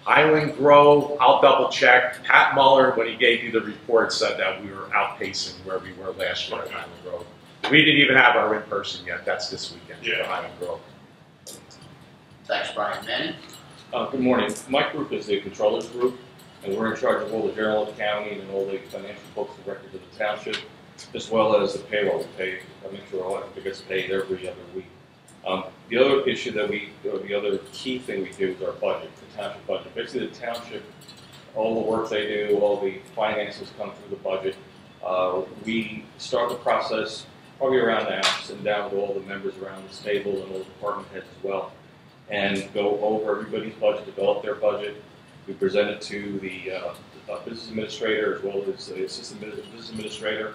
Speaker 12: Highland Grove, I'll double check. Pat Muller, when he gave you the report, said that we were outpacing where we were last year at Highland Grove. We didn't even have our in-person yet. That's this weekend for Highland Grove.
Speaker 15: Thanks, Brian. Manny?
Speaker 6: Good morning. My group is the controllers group, and we're in charge of all the journal accounting and all the financial books and records of the township, as well as the payroll. We pay, I make sure all that gets paid every other week. The other issue that the other key thing we do is our budget, the township budget. Basically, the township, all the work they do, all the finances come through the budget. We start the process probably around now, sitting down with all the members around this table and all the department heads as well, and go over everybody's budget, develop their budget. We present it to the business administrator as well as the assistant business administrator,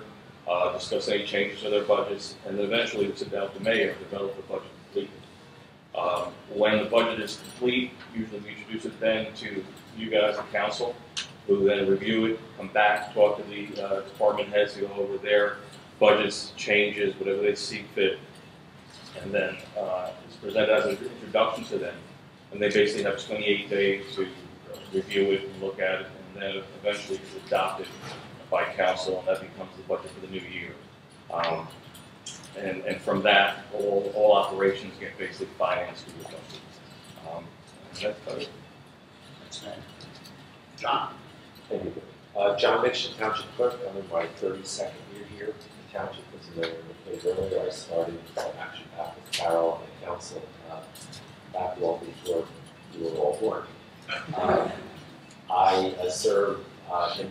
Speaker 6: discuss any changes to their budgets, and then eventually we sit down with the mayor and develop the budget completely. When the budget is complete, usually we introduce it then to you guys in council, who then review it, come back, talk to the department heads to go over their budgets, changes, whatever they see fit, and then it's presented as an introduction to them. And they basically have 28 days to review it and look at it, and then eventually it's adopted by council, and that becomes the budget for the new year. And from that, all operations get basically financed through the budget. And that's about it.
Speaker 15: Thanks, man. John?
Speaker 10: Thank you. John Mitchell, Township Clerk. I'm in my 32nd year here in the Township. As the mayor indicated earlier, I started actually back with Carol and the council back long before you were all born. I serve in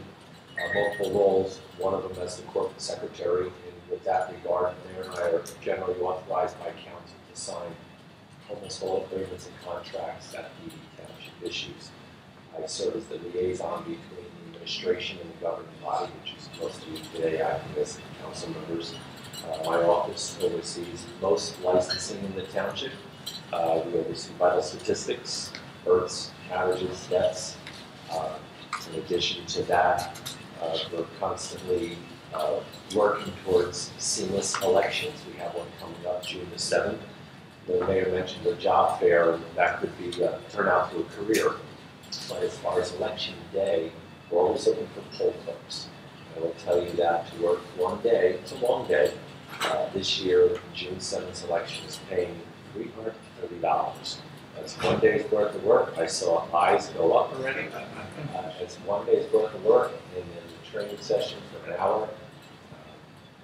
Speaker 10: multiple roles, one of them as the corporate secretary, and with that regard, the mayor and I are generally authorized by council to sign almost all agreements and contracts that the township issues. I serve as the liaison between the administration and the governing body, which is most of you today acting as council members. My office oversees most licensing in the township. We oversee vital statistics, births, marriages, deaths. In addition to that, we're constantly working towards seamless elections. We have one coming up June the 7th. The mayor mentioned the job fair, and that could be turn out to a career. but as far as election day, we're always looking for poll clerks. I will tell you that to work one day, it's a long day. This year, June 7th election is paying $330. That's one day's worth of work. I saw eyes go up already. It's one day's worth of work, and then the training session for an hour.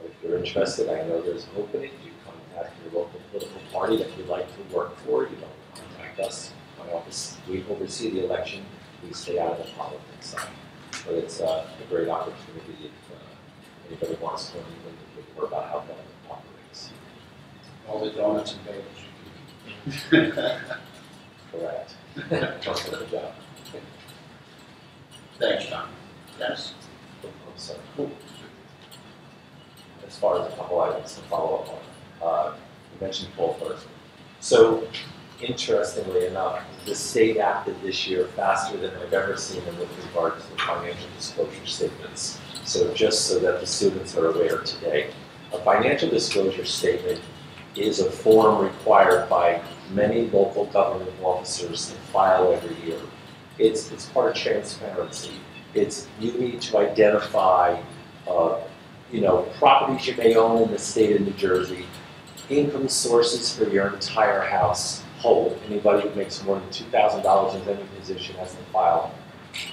Speaker 10: If you're interested, I know there's an opening. You contact your local political party that you'd like to work for. You don't contact us. My office, we oversee the election. We stay out of the politics side. But it's a great opportunity if anybody wants to learn a little bit more about how government operates.
Speaker 15: All the donuts and bagels.
Speaker 10: Correct. Just a good job.
Speaker 15: Thanks, John. Dennis?
Speaker 10: I'm sorry. As far as a couple items to follow up on, you mentioned poll first. So, interestingly enough, the state acted this year faster than I've ever seen them with regard to the financial disclosure statements. So just so that the students are aware today, a financial disclosure statement is a form required by many local government officers to file every year. It's part of transparency. It's you need to identify properties you may own in the state of New Jersey, income sources for your entire household. Anybody who makes more than $2,000 in any position has to file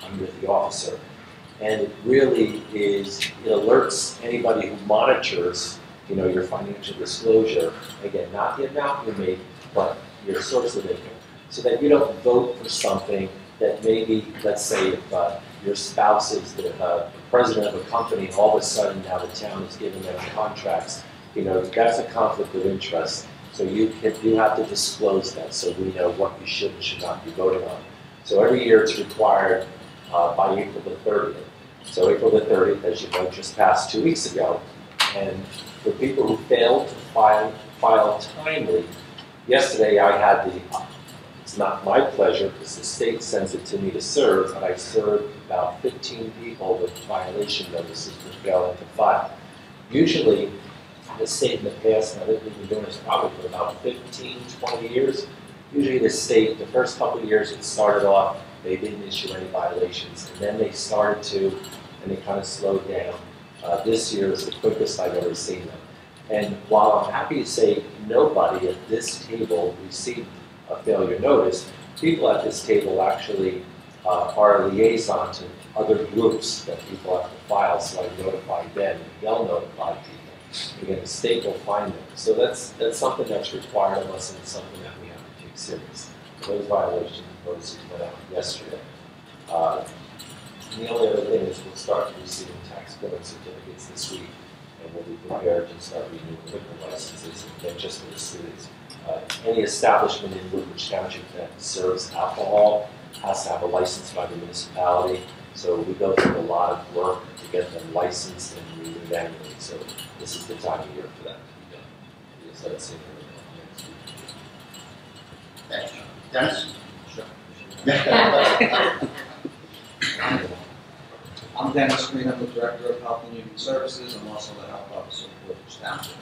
Speaker 10: under the officer. And it really it alerts anybody who monitors, your financial disclosure, again, not the amount you make, but your source of income, so that you don't vote for something that maybe, let's say, if your spouse is the president of a company, and all of a sudden now the town is giving them contracts, that's a conflict of interest. So you have to disclose that so we know what you should and should not be voting on. So every year it's required by April the 30th. So April the 30th, as you know, just passed 2 weeks ago. And for people who failed to file timely, yesterday I had it's not my pleasure because the state sends it to me to serve, but I served about 15 people with violation notices for failing to file. Usually, the state in the past, and I think we've been doing this probably for about 15, 20 years, usually the state, the first couple of years it started off, they didn't issue any violations, and then they started to, and they kind of slowed down. This year is the quickest I've ever seen them. And while I'm happy to say nobody at this table received a failure notice, people at this table actually are a liaison to other groups that people have to file, so I notify them, and they'll notify people. Again, the state will find them. So that's something that's required of us, and it's something that we have to take serious. Those violation notices went out yesterday. And the only other thing is we'll start receiving tax billing certificates this week, and we'll be prepared to start renewing liquor licenses, and just for the students. Any establishment in Woodbridge Township that serves alcohol has to have a license by the municipality. So we go through a lot of work to get them licensed and renewed annually. So this is the time of year for that to be done. Because that's it for
Speaker 15: Thanks, John. Dennis?
Speaker 2: Sure. I'm Dennis Green, I'm the Director of Health and Human Services. I'm also the Health Officer of Woodbridge Township.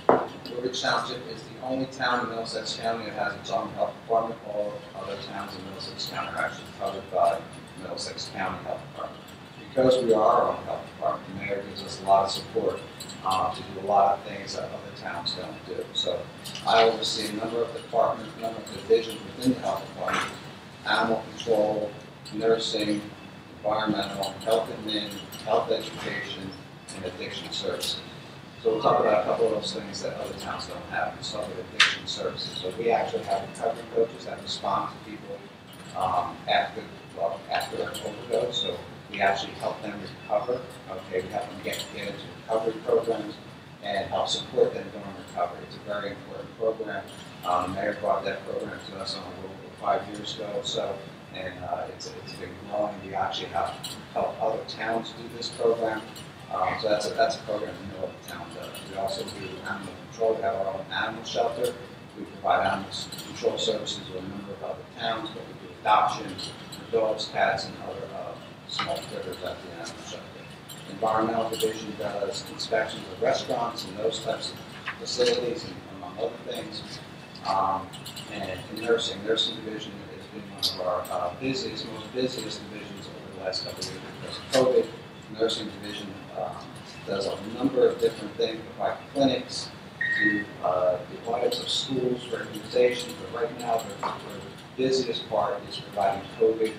Speaker 2: Woodbridge Township is the only town in Middlesex County that has its own health department. All other towns in Middlesex County are actually covered by Middlesex County Health Department. Because we are our own health department, the mayor gives us a lot of support to do a lot of things that other towns don't do. So I oversee a number of divisions within the health department: animal control, nursing, environmental, health admin, health education, and addiction services. So we'll talk about a couple of those things that other towns don't have. We'll start with addiction services. So we actually have recovery coaches that respond to people after an overdose. So we actually help them recover. Okay, we help them get into recovery programs and help support them during recovery. It's a very important program. The mayor brought that program to us on a little over 5 years ago or so, and it's been growing. We actually have helped other towns do this program. So that's a program no other town does. We also do animal control. We have our own animal shelter. We provide animal control services to a number of other towns, but we do adoptions for dogs, cats, and other small critters at the animal shelter. Environmental division does inspections of restaurants and those types of facilities, and among other things. And in nursing division is been one of our busiest divisions over the last couple of years because of COVID. Nursing division does a number of different things, provide clinics, do the audits of schools, organizations, but right now the busiest part is providing COVID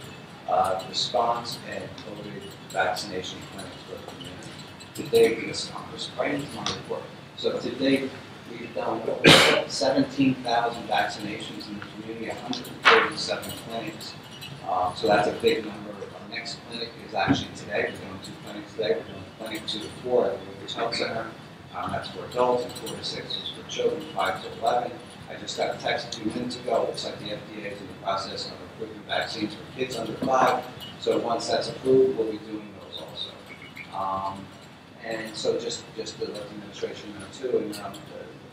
Speaker 2: response and COVID vaccination clinics for the community. Today, we accomplished right into my report. So today, we've done over 17,000 vaccinations in the community, 137 clinics. So that's a big number. Our next clinic is actually today. We're doing 2 clinics today. We're doing clinic 2 to 4 at the Woodbridge Health Center. That's for adults, and 4 to 6 is for children, 5 to 11. I just got a text a few minutes ago. It looks like the FDA is in the process of approving vaccines for kids under 5. So once that's approved, we'll be doing those also. And so just to let the administration know too, and the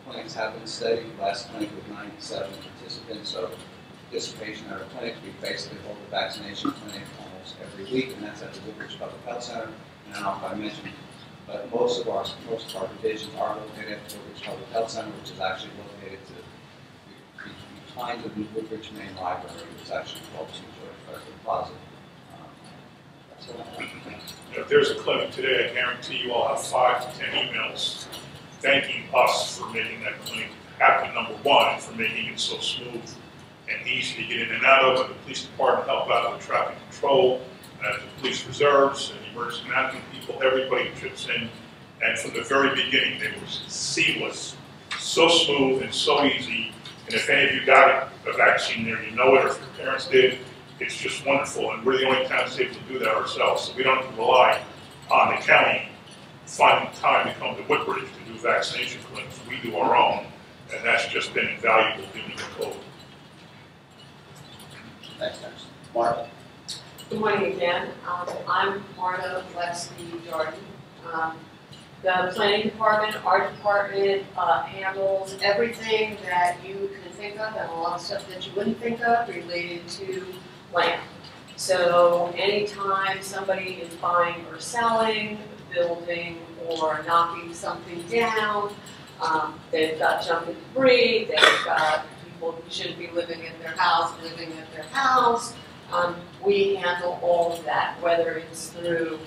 Speaker 2: clinics have been steady. Last clinic with 97 participants, so participation at our clinics. We basically hold a vaccination clinic almost every week, and that's at the Woodbridge Public Health Center. And I don't know if I mentioned, but most of our divisions are located at the Woodbridge Public Health Center, which is actually located behind the Woodbridge Main Library. It's actually called St. George President Plaza. That's what I think.
Speaker 1: If there's a clinic today, I guarantee you all have 5 to 10 emails thanking us for making that clinic happen, number one, and for making it so smooth and easy to get in and out of, and the police department help out with traffic control, the police reserves, and the emergency management people, everybody chips in. And from the very beginning, they were seamless, so smooth and so easy. And if any of you got a vaccine there, you know it, or if your parents did, it's just wonderful. And we're the only town that's able to do that ourselves. So we don't have to rely on the county finding time to come to Woodbridge to do vaccination clinics. We do our own, and that's just been invaluable given the COVID.
Speaker 15: Next. Marta.
Speaker 7: Good morning again. I'm Marta Leslie-Jordan. The planning department, our department, handles everything that you can think of and a lot of stuff that you wouldn't think of related to land. So anytime somebody is buying or selling, building or knocking something down, they've got junk and debris, they've got people who shouldn't be living in their house, living at their house. We handle all of that, whether it's through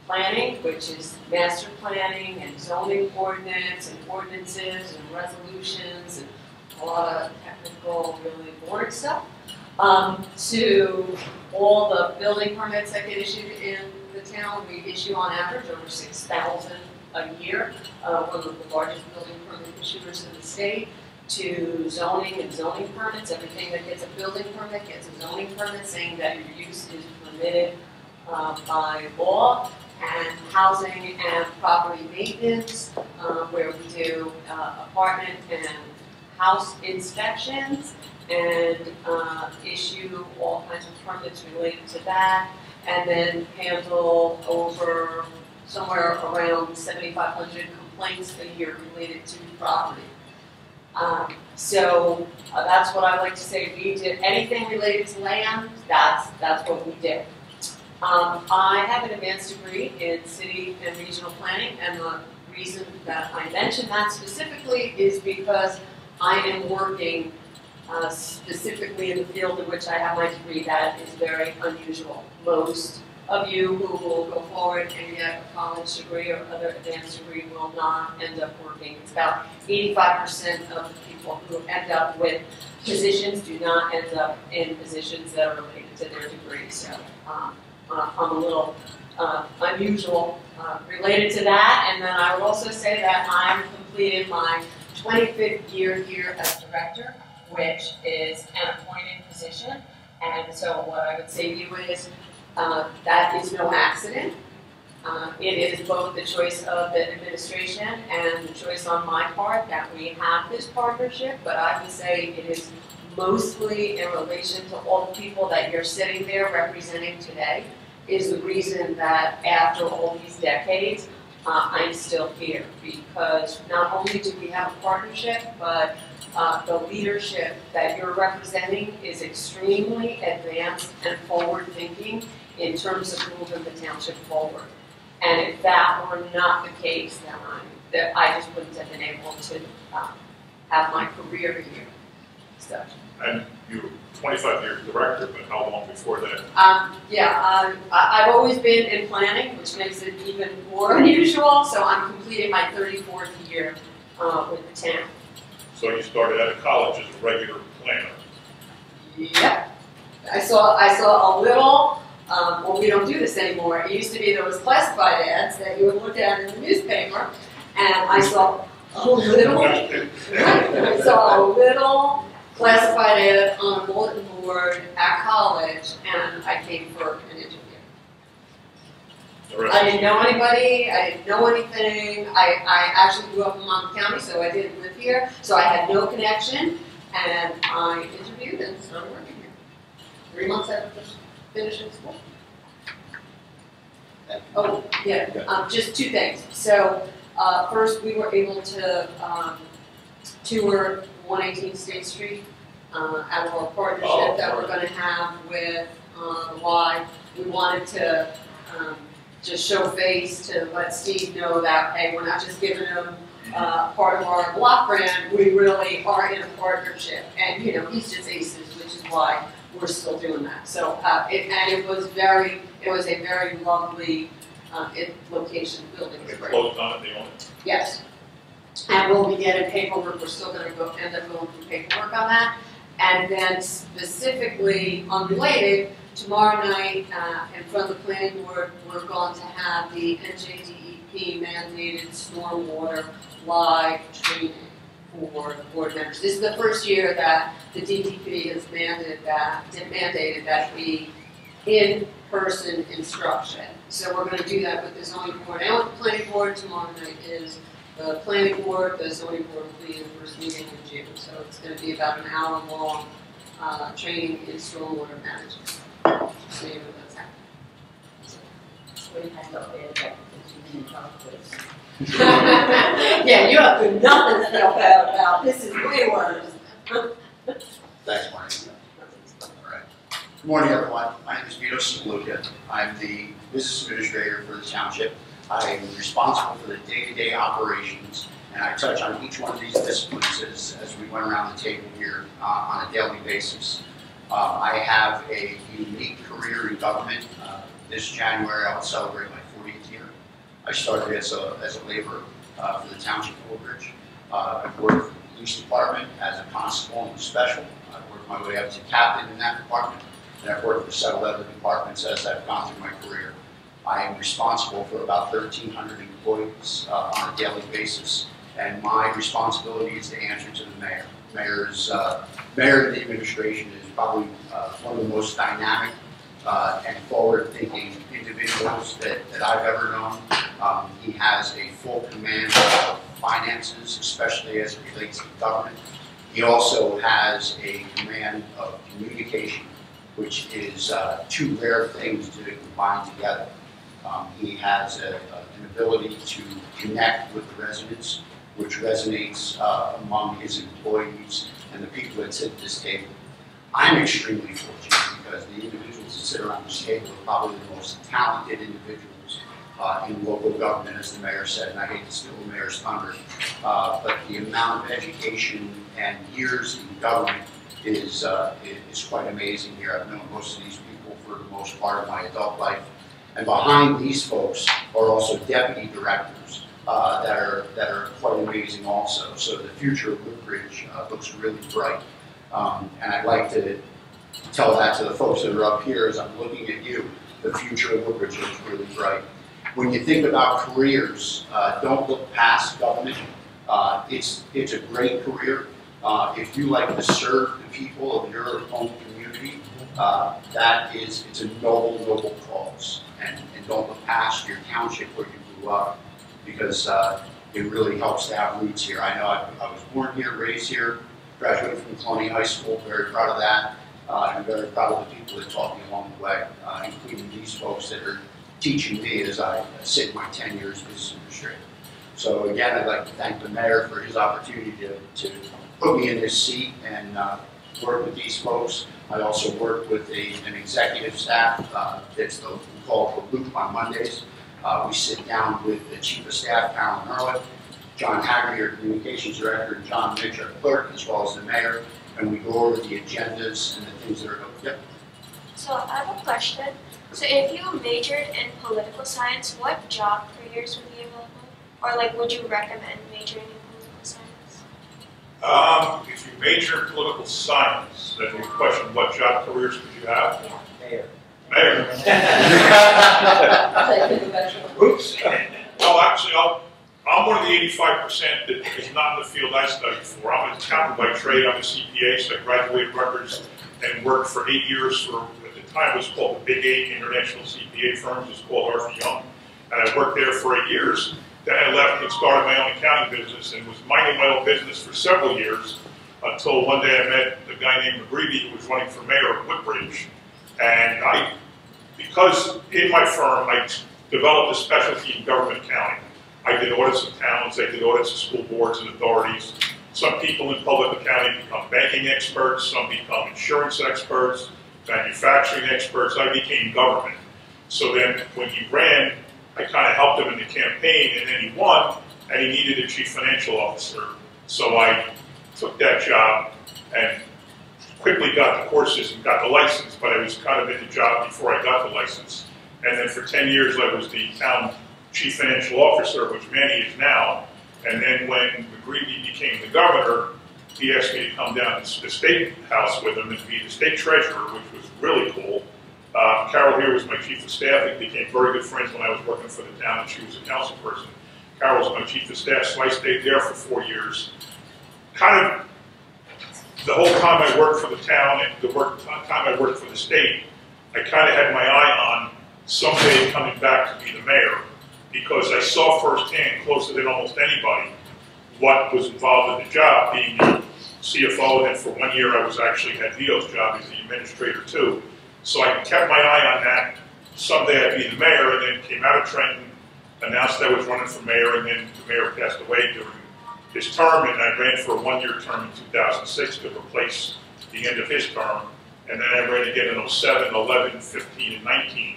Speaker 7: planning, which is master planning and zoning ordinance and ordinances and resolutions and a lot of technical, really boring stuff, to all the building permits that get issued in the town. We issue on average over 6,000 a year, one of the largest building permit issuers in the state, to zoning and zoning permits. Everything that gets a building permit gets a zoning permit saying that your use is permitted by law, and housing and property maintenance, where we do apartment and house inspections and issue all kinds of permits related to that, and then handle over somewhere around 7,500 complaints a year related to property. So that's what I like to say. We did anything related to land, that's what we did. I have an advanced degree in city and regional planning, and the reason that I mention that specifically is because I am working specifically in the field in which I have my degree. That is very unusual. Most of you who will go forward and get a college degree or other advanced degree will not end up working. It's about 85% of the people who end up with positions do not end up in positions that are related to their degree. So I'm a little unusual related to that. And then I would also say that I'm completed my 25th year here as director, which is an appointed position. And so what I would say to you is that is no accident. It is both the choice of the administration and the choice on my part that we have this partnership, but I would say it is mostly in relation to all the people that you're sitting there representing today, is the reason that after all these decades, I'm still here, because not only do we have a partnership, but the leadership that you're representing is extremely advanced and forward-thinking in terms of moving the township forward. And if that were not the case, then I just wouldn't have been able to have my career here. So.
Speaker 1: And you were 25 years director, but how long before that?
Speaker 7: I've always been in planning, which makes it even more unusual. So I'm completing my 34th year with the town.
Speaker 1: So you started out of college as a regular planner.
Speaker 7: Yep. I saw a little. Well, we don't do this anymore. It used to be there was classified ads that you would look at in the newspaper, and I saw a little. I saw a little classified ad on a bulletin board at college, and I came for an interview. I didn't know anybody. I didn't know anything. I actually grew up in Monmouth County, so I didn't live here, so I had no connection, and I interviewed and started working here. 3 months after finishing school. Oh, yeah, just 2 things. So, first, we were able to tour 118 State Street out of our partnership that we're going to have with Y. We wanted to just show face to let Steve know that, hey, we're not just giving him part of our block brand, we really are in a partnership. And, you know, he's just aces, which is why we're still doing that. So, it was a very lovely location, building.
Speaker 1: They closed on it, they own it?
Speaker 7: Yes. And we'll be getting paperwork, we're still gonna end up going through paperwork on that. And then specifically unrelated, tomorrow night, in front of the planning board, we're going to have the NJDEP mandated stormwater live training for the board members. This is the first year that the DEP has mandated that be in-person instruction. So we're going to do that with the zoning board and with the planning board. Tomorrow night is the planning board, the zoning board will be in the first meeting in June. So it's going to be about an hour-long training in stormwater management. So you know what's happening.
Speaker 14: What do you have to say about the 2 minutes?
Speaker 7: Yeah, you have to nothing to help out about. This is way worse.
Speaker 15: Thanks, Marty. All right. Good morning, everyone. My name is Vito Saluka. I'm the business administrator for the township. I am responsible for the day-to-day operations, and I touch on each one of these disciplines as we went around the table here on a daily basis. I have a unique career in government. This January, I will celebrate my 40th year. I started as a laborer for the township of Woodbridge. I've worked for the police department as a constable and special. I've worked my way up to captain in that department, and I've worked for several other departments as I've gone through my career. I am responsible for about 1,300 employees on a daily basis, and my responsibility is to answer to the mayor. Mayor of the administration is probably one of the most dynamic and forward-thinking individuals that I've ever known. He has a full command of finances, especially as it relates to government. He also has a command of communication, which is 2 rare things to combine together. He has an ability to connect with the residents, which resonates among his employees and the people that sit at this table. I'm extremely fortunate because the individuals that sit around this table are probably the most talented individuals in local government, as the mayor said, and I hate to steal the mayor's thunder, but the amount of education and years in government is quite amazing here. I've known most of these people for the most part of my adult life. And behind these folks are also deputy directors that are quite amazing also. So the future of Woodbridge looks really bright. And I'd like to tell that to the folks that are up here as I'm looking at you. The future of Woodbridge looks really bright. When you think about careers, don't look past government. It's a great career. If you like to serve the people of your own community, it's a noble cause. And don't look past your township where you grew up, because it really helps to have roots here. I know I was born here, raised here, graduated from Colonial High School, very proud of that. I'm very proud of the people that taught me along the way, including these folks that are teaching me as I sit in my 10 years as business administrator. So again, I'd like to thank the mayor for his opportunity to put me in this seat and work with these folks. I also work with an executive staff that's we call the Loop on Mondays. We sit down with the chief of staff, Carolyn Hurley, John Haggerty, our communications director, and John Mitch, our clerk, as well as the mayor. and we go over the agendas and the things that are, yep.
Speaker 4: So I have a question. So if you majored in political science, what job careers would be available? Or like, would you recommend majoring in political science?
Speaker 1: If you major in political science, then you question what job careers would you have?
Speaker 4: Yeah.
Speaker 17: Mayor.
Speaker 1: Mayor.
Speaker 17: Oops.
Speaker 1: Well, actually, I'm one of the 85% that is not in the field I studied for. I'm an accountant by trade. I'm a CPA, so I graduated Rutgers and worked for 8 years for, at the time it was called the Big 8 International CPA firms. It was called Arthur Young. And I worked there for 8 years. Then I left and started my own accounting business and was minding my own business for several years until one day I met a guy named McGreevy who was running for mayor of Woodbridge. And because in my firm, I developed a specialty in government accounting. I did audits of towns, I did audits of school boards and authorities. Some people in public accounting become banking experts, some become insurance experts, manufacturing experts. I became government. So then when he ran, I kind of helped him in the campaign, and then he won, and he needed a chief financial officer. So I took that job and quickly got the courses and got the license, but I was kind of in the job before I got the license. And then for 10 years, I was the town chief financial officer, which Manny is now. And then when McGreevy became the governor, he asked me to come down to the state house with him and be the state treasurer, which was really cool. Carol here was my chief of staff. We became very good friends when I was working for the town, and she was a council person. Carol was my chief of staff, so I stayed there for 4 years. Kind of the whole time I worked for the town and the time I worked for the state, I kind of had my eye on someday coming back to be the mayor, because I saw firsthand, closer than almost anybody, what was involved in the job, being the CFO, and then for 1 year I was actually had Vito's job as the administrator too. So I kept my eye on that. Someday I'd be the mayor, and then came out of Trenton, announced I was running for mayor, and then the mayor passed away during his term, and I ran for a 1 year term in 2006 to replace the end of his term. And then I ran again in 07, 11, 15, and 19.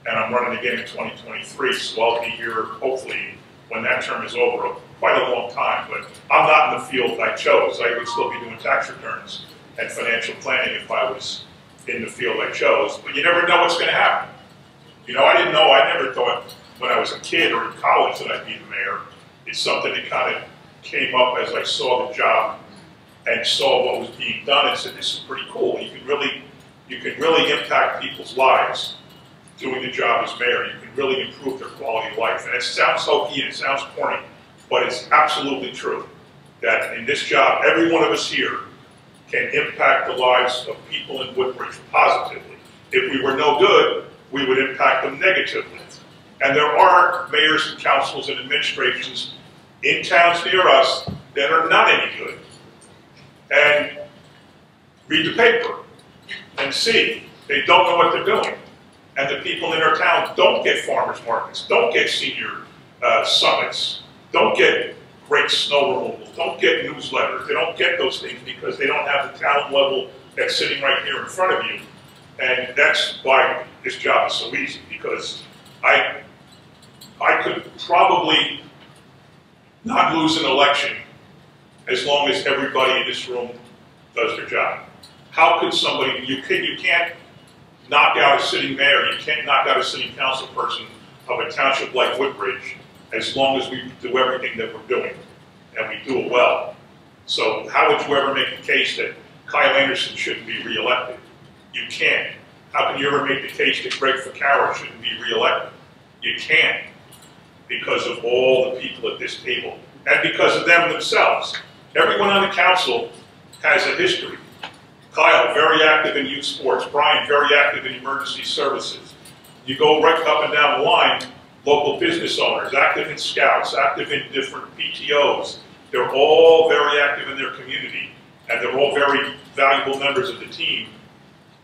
Speaker 1: And I'm running again in 2023, so I'll be here, hopefully, when that term is over, quite a long time. But I'm not in the field I chose. I would still be doing tax returns and financial planning if I was in the field I chose. But you never know what's going to happen. You know, I didn't know, I never thought when I was a kid or in college that I'd be the mayor. It's something that kind of came up as I saw the job and saw what was being done and said, this is pretty cool. You can really impact people's lives doing the job as mayor. You can really improve their quality of life. And it sounds hokey and it sounds corny, but it's absolutely true that in this job, every one of us here can impact the lives of people in Woodbridge positively. If we were no good, we would impact them negatively. And there are mayors and councils and administrations in towns near us that are not any good. And read the paper and see. They don't know what they're doing. And the people in our town don't get farmers markets, don't get senior summits, don't get great snow removal, don't get newsletters. They don't get those things because they don't have the talent level that's sitting right here in front of you. And that's why this job is so easy, because I could probably not lose an election as long as everybody in this room does their job. How could somebody, you can't knock out a sitting mayor, you can't knock out a sitting council person of a township like Woodbridge as long as we do everything that we're doing, and we do it well. So how would you ever make the case that Kyle Anderson shouldn't be reelected? You can't. How can you ever make the case that Greg Ficarra shouldn't be reelected? You can't, because of all the people at this table, and because of them themselves. Everyone on the council has a history. Kyle, very active in youth sports. Brian, very active in emergency services. You go right up and down the line, local business owners, active in scouts, active in different PTOs. They're all very active in their community, and they're all very valuable members of the team.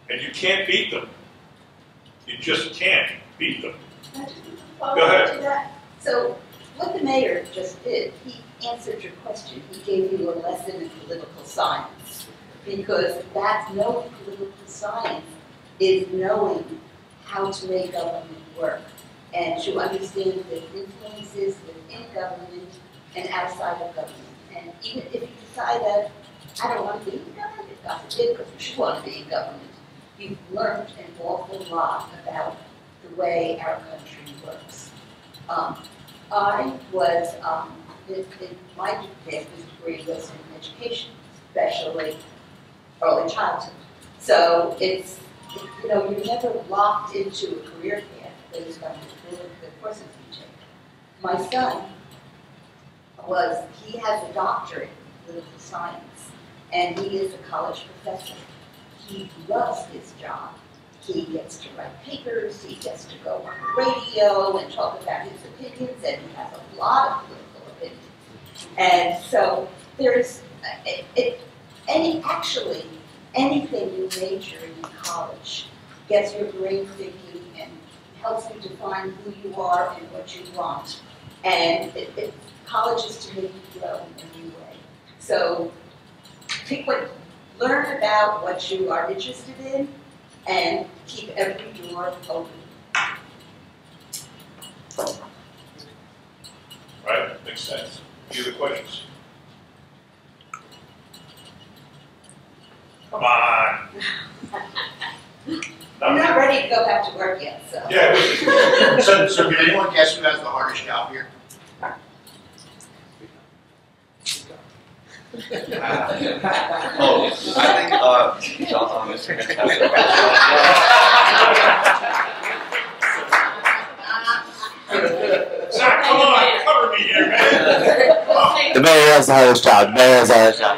Speaker 1: And you can't beat them. You just can't beat them. Go ahead.
Speaker 14: So what the mayor just did, he answered your question. He gave you a lesson in political science, because that's knowing political science is knowing how to make government work and to understand the influences within government and outside of government. And even if you decide that I don't want to be in government, God forbid, because you want to be in government. You've learned an awful lot about the way our country works. I was, my master's degree was in education, especially early childhood. So it's, you know, you're never locked into a career path based on the courses you take. My son he has a doctorate in political science, and he is a college professor. He loves his job. He gets to write papers, he gets to go on the radio and talk about his opinions, and he has a lot of political opinions. And so there's, anything you major in college gets your brain thinking and helps you define who you are and what you want. And college is to make you grow in a new way. So learn about what you are interested in and keep every door open.
Speaker 1: Right, makes sense. Any other questions? Come on.
Speaker 14: I'm not ready to go back to work yet, so.
Speaker 1: Yeah.
Speaker 15: So can anyone guess who has the hardest job here?
Speaker 9: Oh, I think John is going to
Speaker 1: Zach, come on, cover me here, man.
Speaker 9: The mayor has the hardest job. The mayor has the hardest job.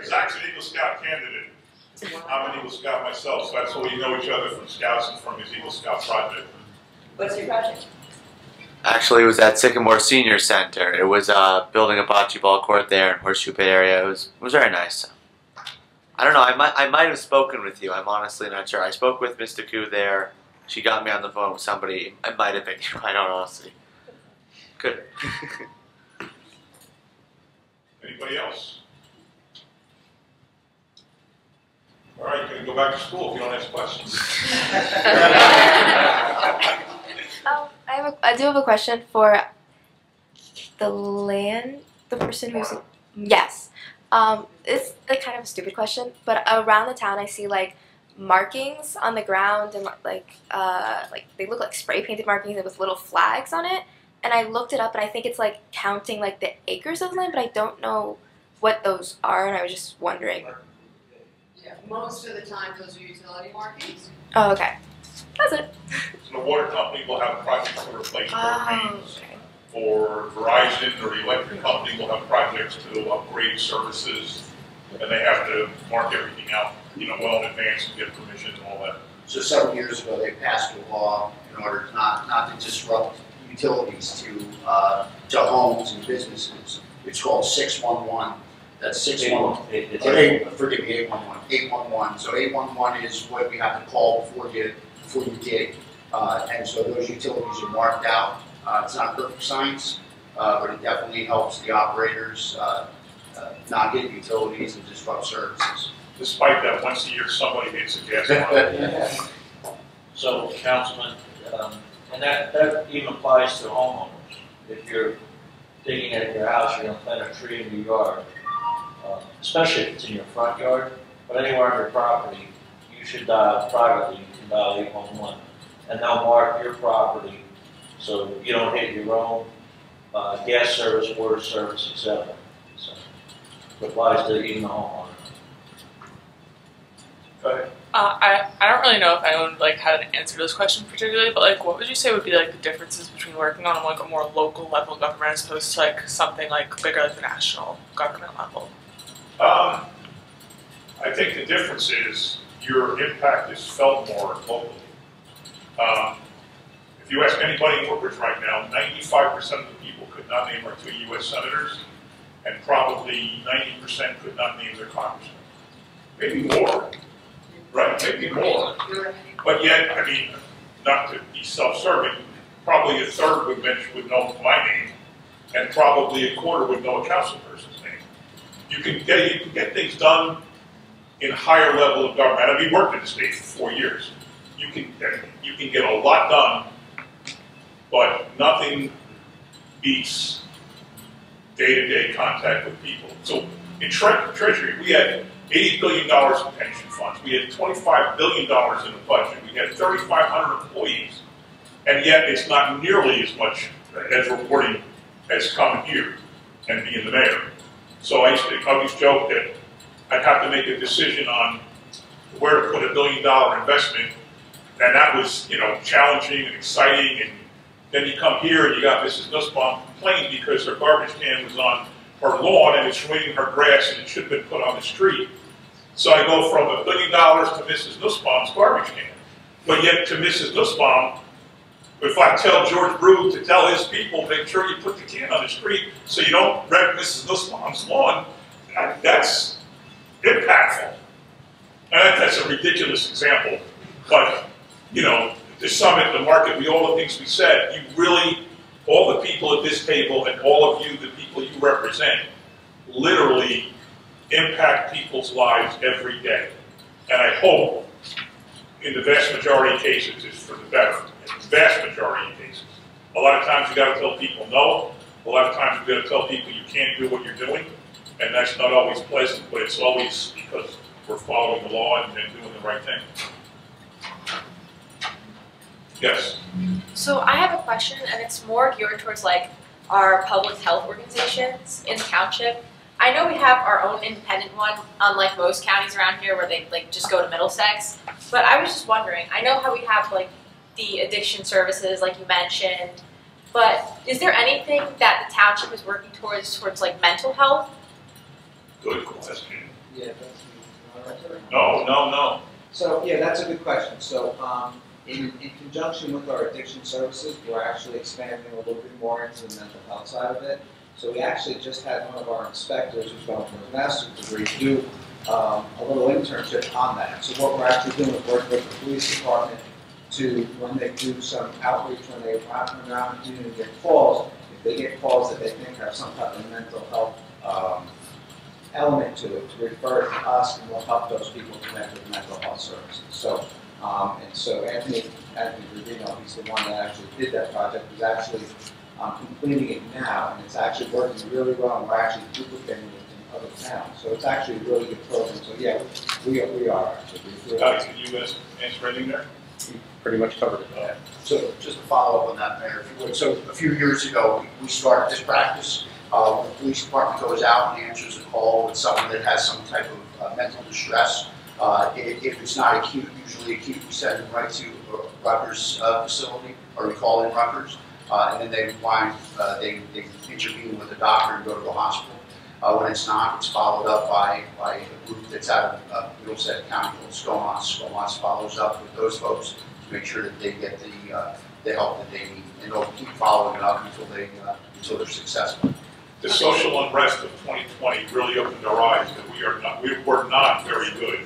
Speaker 1: Zach's an Eagle Scout candidate. I'm an Eagle Scout myself, so that's why we know each other from Scouts and from his Eagle Scout project.
Speaker 14: What's your project?
Speaker 9: Actually, it was at Sycamore Senior Center. It was building a bocce ball court there in Horseshoe Pit area. It was very nice. I don't know. I might have spoken with you. I'm honestly not sure. I spoke with Mr. Koo there. She got me on the phone with somebody. It might have been you. I don't honestly. Good.
Speaker 1: Anybody else? All right, you're going to go back to school if you don't ask questions.
Speaker 16: I do have a question for the person who's, yes. It's a kind of a stupid question, but around the town I see like markings on the ground and like they look like spray painted markings with little flags on it. And I looked it up and I think it's like counting like the acres of land, but I don't know what those are, and I was just wondering.
Speaker 7: Yeah, most of the time those are utility markings.
Speaker 16: Oh, okay. That's it.
Speaker 1: So the water company will have projects to replace their mains, or Verizon or the electric company will have projects to upgrade services, and they have to mark everything out, you know, well in advance and get permission and all that.
Speaker 15: So several years ago, they passed a law in order not to disrupt utilities to homes and businesses. It's called 611. That's 611. Forgive me, 811. 811. So 811 is what we have to call before you dig. And so those utilities are marked out. It's not perfect science, but it definitely helps the operators not hit utilities and disrupt services.
Speaker 1: Despite that, once a year somebody hits a gas line.
Speaker 18: So, Councilman, and that even applies to homeowners. If you're digging at your house, you're going to plant a tree in your yard, especially if it's in your front yard, but anywhere on your property, you should privately, you can dial 811, and they'll mark your property so you don't hit your own gas service, water service, etc. So it applies to even the homeowner.
Speaker 1: Go ahead.
Speaker 11: I don't really know if anyone like had an answer to this question particularly, but like, what would you say would be like the differences between working on like a more local level government as opposed to like something like bigger like the national government level?
Speaker 1: I think the difference is your impact is felt more locally. If you ask anybody in Woodbridge right now, 95% of the people could not name our 2 U.S. senators, and probably 90% could not name their congressman. Maybe more. Right, maybe more. But yet, I mean, not to be self-serving, probably a third would know my name, and probably a quarter would know a councilperson's name. You can get things done in higher level of government. I mean, worked in the state for 4 years. You can get a lot done, but nothing beats day-to-day contact with people. So In Treasury, we had $80 billion in pension funds. We had $25 billion in the budget. We had 3,500 employees. And yet it's not nearly as much as reporting has come here and being the mayor. So I always joke that I'd have to make a decision on where to put $1 billion investment. And that was, you know, challenging and exciting. And then you come here and you got Mrs. Nussbaum complaining because her garbage can was on her lawn and it's ruining her grass and it should have been put on the street. So I go from $1 billion to Mrs. Nussbaum's garbage can. But yet to Mrs. Nussbaum, if I tell George Brew to tell his people, make sure you put the can on the street so you don't wreck Mrs. Nussbaum's lawn, that's impactful. And that's a ridiculous example. But, you know, the summit, the market, all the things we said, you really, all the people at this table and all of you, the people you represent, literally impact people's lives every day. And I hope, in the vast majority of cases, it's for the better. In the vast majority of cases. A lot of times you got to tell people no. A lot of times you got to tell people you can't do what you're doing. And that's not always pleasant, but it's always because we're following the law and doing the right thing. Yes?
Speaker 3: So I have a question, and it's more geared towards like our public health organizations in the township. I know we have our own independent one, unlike most counties around here where they like just go to Middlesex. But I was just wondering, I know how we have like the addiction services, like you mentioned, but is there anything that the township is working towards like mental health?
Speaker 1: Good question.
Speaker 2: Yeah,
Speaker 1: No.
Speaker 2: So, yeah, that's a good question. So, in conjunction with our addiction services, we're actually expanding a little bit more into the mental health side of it. So we actually just had one of our inspectors who's going for his master's degree do a little internship on that. So what we're actually doing is working with the police department to, when they do some outreach, when they run around the community and get calls, if they get calls that they think have some type of mental health element to it, to refer to us, and we'll help those people connect with mental health services. So, and so Anthony Rubino, he's the one that actually did that project, is actually completing it now, and it's actually working really well, and we're actually duplicating it in other towns. So it's actually a really good program. So yeah, we are actually.
Speaker 1: Alex, can you answer anything there?
Speaker 8: You pretty much covered it.
Speaker 15: Yeah. So just to follow up on that, Mayor, if you would. So a few years ago, we started this practice. When the police department goes out and answers a call with someone that has some type of mental distress, if it's not acute, usually acute, we send them right to Rutgers facility, or we call in Rutgers. And then they intervene with the doctor and go to the hospital. When it's not, it's followed up by a group that's out of Middlesex County called SCOMOS. SCOMOS follows up with those folks to make sure that they get the help that they need, and they'll keep following it up until they're successful.
Speaker 1: The social unrest of 2020 really opened our eyes that we were not very good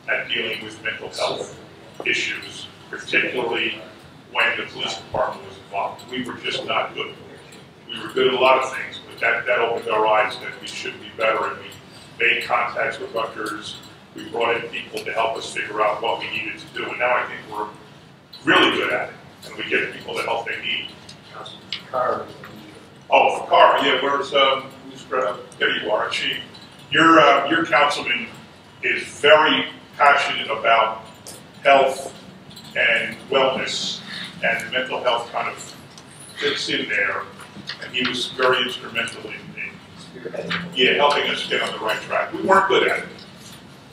Speaker 1: at dealing with mental health issues, particularly when the police department was involved. We were just not good. We were good at a lot of things, but that opened our eyes that we should be better, and we made contacts with Rutgers. We brought in people to help us figure out what we needed to do, and now I think we're really good at it, and we get people the help they need. Oh, for Cara, yeah, where's, there you are, Chief. Your councilman is very passionate about health and wellness, and mental health kind of fits in there, and he was very instrumental in helping us get on the right track. We weren't good at it.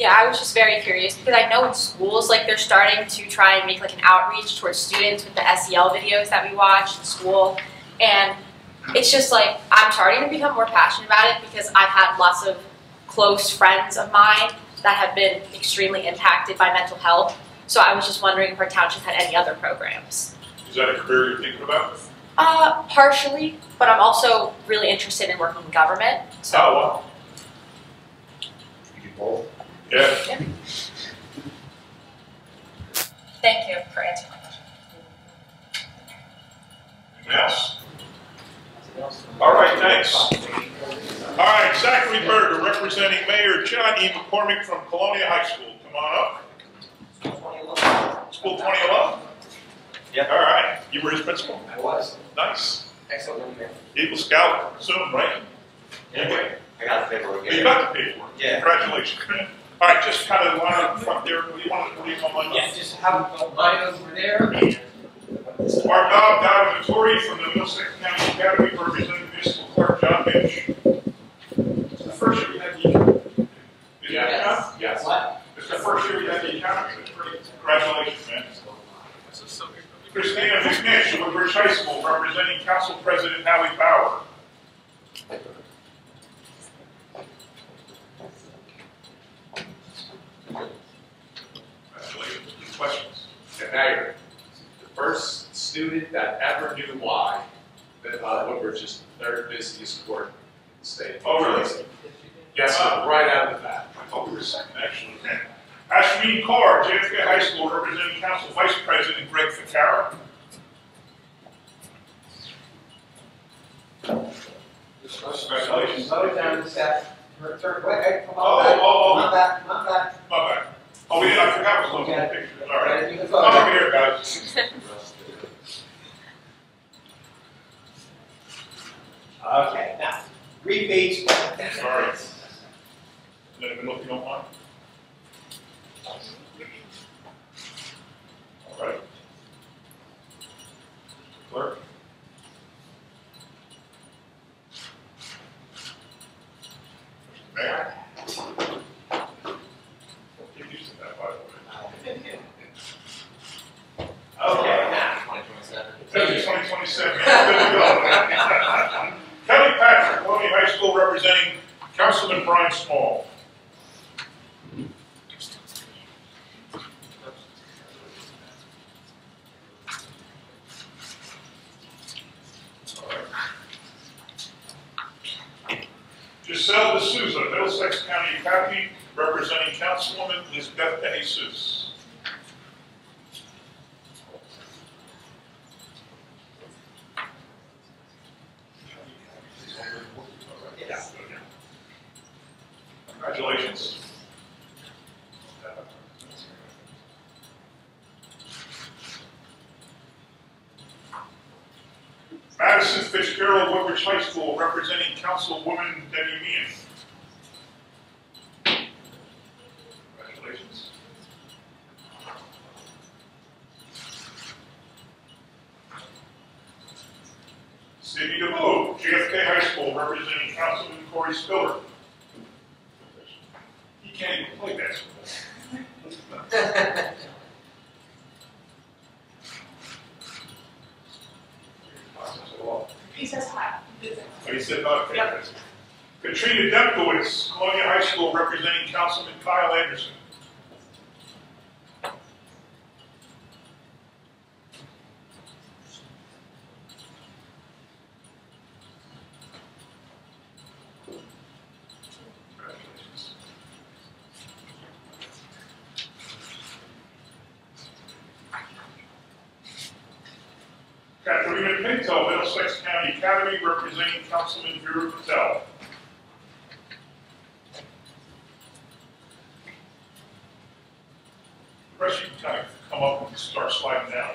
Speaker 3: Yeah, I was just very curious because I know in schools, like they're starting to try and make like an outreach towards students with the SEL videos that we watch in school, and it's just like I'm starting to become more passionate about it because I've had lots of close friends of mine that have been extremely impacted by mental health. So I was just wondering if our township had any other programs.
Speaker 1: Is that a career you're thinking about?
Speaker 3: Partially, but I'm also really interested in working in government. So.
Speaker 1: Oh, wow.
Speaker 15: You do both?
Speaker 1: Yeah.
Speaker 3: Thank you for answering my question.
Speaker 1: Anything else? All right, thanks. All right, Zachary Berger, representing Mayor John E. McCormick from Colonia High School. Come on up. School 2011?
Speaker 5: Yeah.
Speaker 1: All right. You were his principal?
Speaker 5: I was.
Speaker 1: Nice.
Speaker 5: Excellent.
Speaker 1: Eagle Scout, soon, right?
Speaker 5: Yeah. I got the paperwork.
Speaker 1: You got the paperwork?
Speaker 5: Yeah.
Speaker 1: Congratulations. All right, just kind of line up front there. What do you want to
Speaker 17: Yeah, just have a line over there.
Speaker 1: Mark Bob Dalmatore from the Middlesex County Academy representing Municipal Clerk John Mitch. It's the first year we had the academy.
Speaker 5: Yes.
Speaker 1: Yes. What? It's the first year we had the academy. Congratulations, man. Christina McNish, Woodbridge High School, representing Council President Howie Bauer. Congratulations. Questions?
Speaker 12: Mayor, the first student that ever knew why that Woodbridge is the third busiest court in the state.
Speaker 1: Oh, really?
Speaker 12: Yes, sir, right out of the bat.
Speaker 1: I thought we were second, actually. Ashleen Carr, JFK High School, representing Council Vice President Greg Ficara. Congratulations.
Speaker 17: Slow down the step. Turn, wait, come
Speaker 1: Oh,
Speaker 17: on back.
Speaker 1: oh, oh.
Speaker 17: Come on back, come on back.
Speaker 1: My bad. Oh, we did. I forgot it was looking at the picture. All right.
Speaker 17: You can
Speaker 1: I'm
Speaker 17: go.
Speaker 1: over here, guys.
Speaker 17: Okay, now, repeat.
Speaker 1: All right. Let me know if you don't mind. All right. Clerk. Mayor. Get used to that, by the way.
Speaker 17: Okay, now.
Speaker 1: 2027. Yeah, good to go. Kelly Patrick, Colonial High School, representing Councilman Brian Small. Giselle D'Souza, Middlesex County Academy, representing Councilwoman Lisbeth De Jesus. Congratulations. Madison Fitzgerald, Woodbridge High School, representing Councilwoman Debbie Meehan. Congratulations. Sydney DeBoo, JFK High School, representing Councilman Corey Spiller. He can't even play basketball.
Speaker 11: He says hi.
Speaker 1: He said, okay. Yep. Katrina Depkowitz, Colonial High School, representing Councilman Kyle Anderson. Congratulations. Katerina Pinto, Middlesex County Academy, representing Councilman Vera Patel. The rest you can kind of come up and start sliding down.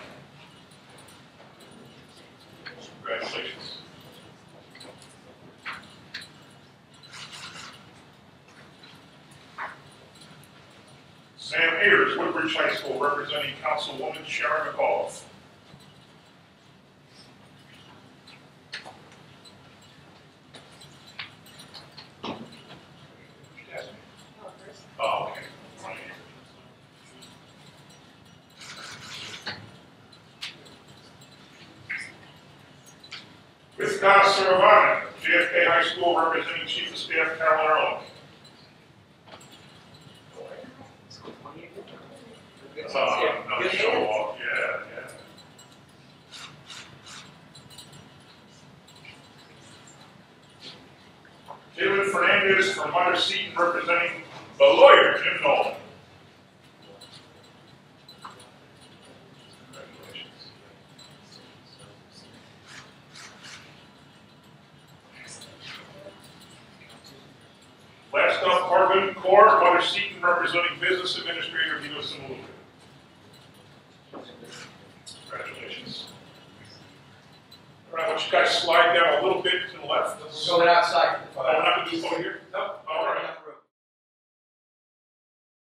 Speaker 1: Congratulations. Sam Ayers, Woodbridge High School, representing Councilwoman Sharon McAuliffe. Oh, okay. With Saravana, JFK High School, representing Chief of Staff Carolyn Ehrlich. No, show off, yeah. David Fernandez from Hunter Seton, representing the lawyer, Jim Nolan. Congratulations. Last up, Harbin Kaur, Mother Seton, representing Business Administrator Vito Simaluka. Congratulations. All right, why don't you guys slide down a little bit to the left?
Speaker 17: We're going outside.
Speaker 1: Oh, we're not gonna do it over here?
Speaker 17: Nope.
Speaker 1: All right.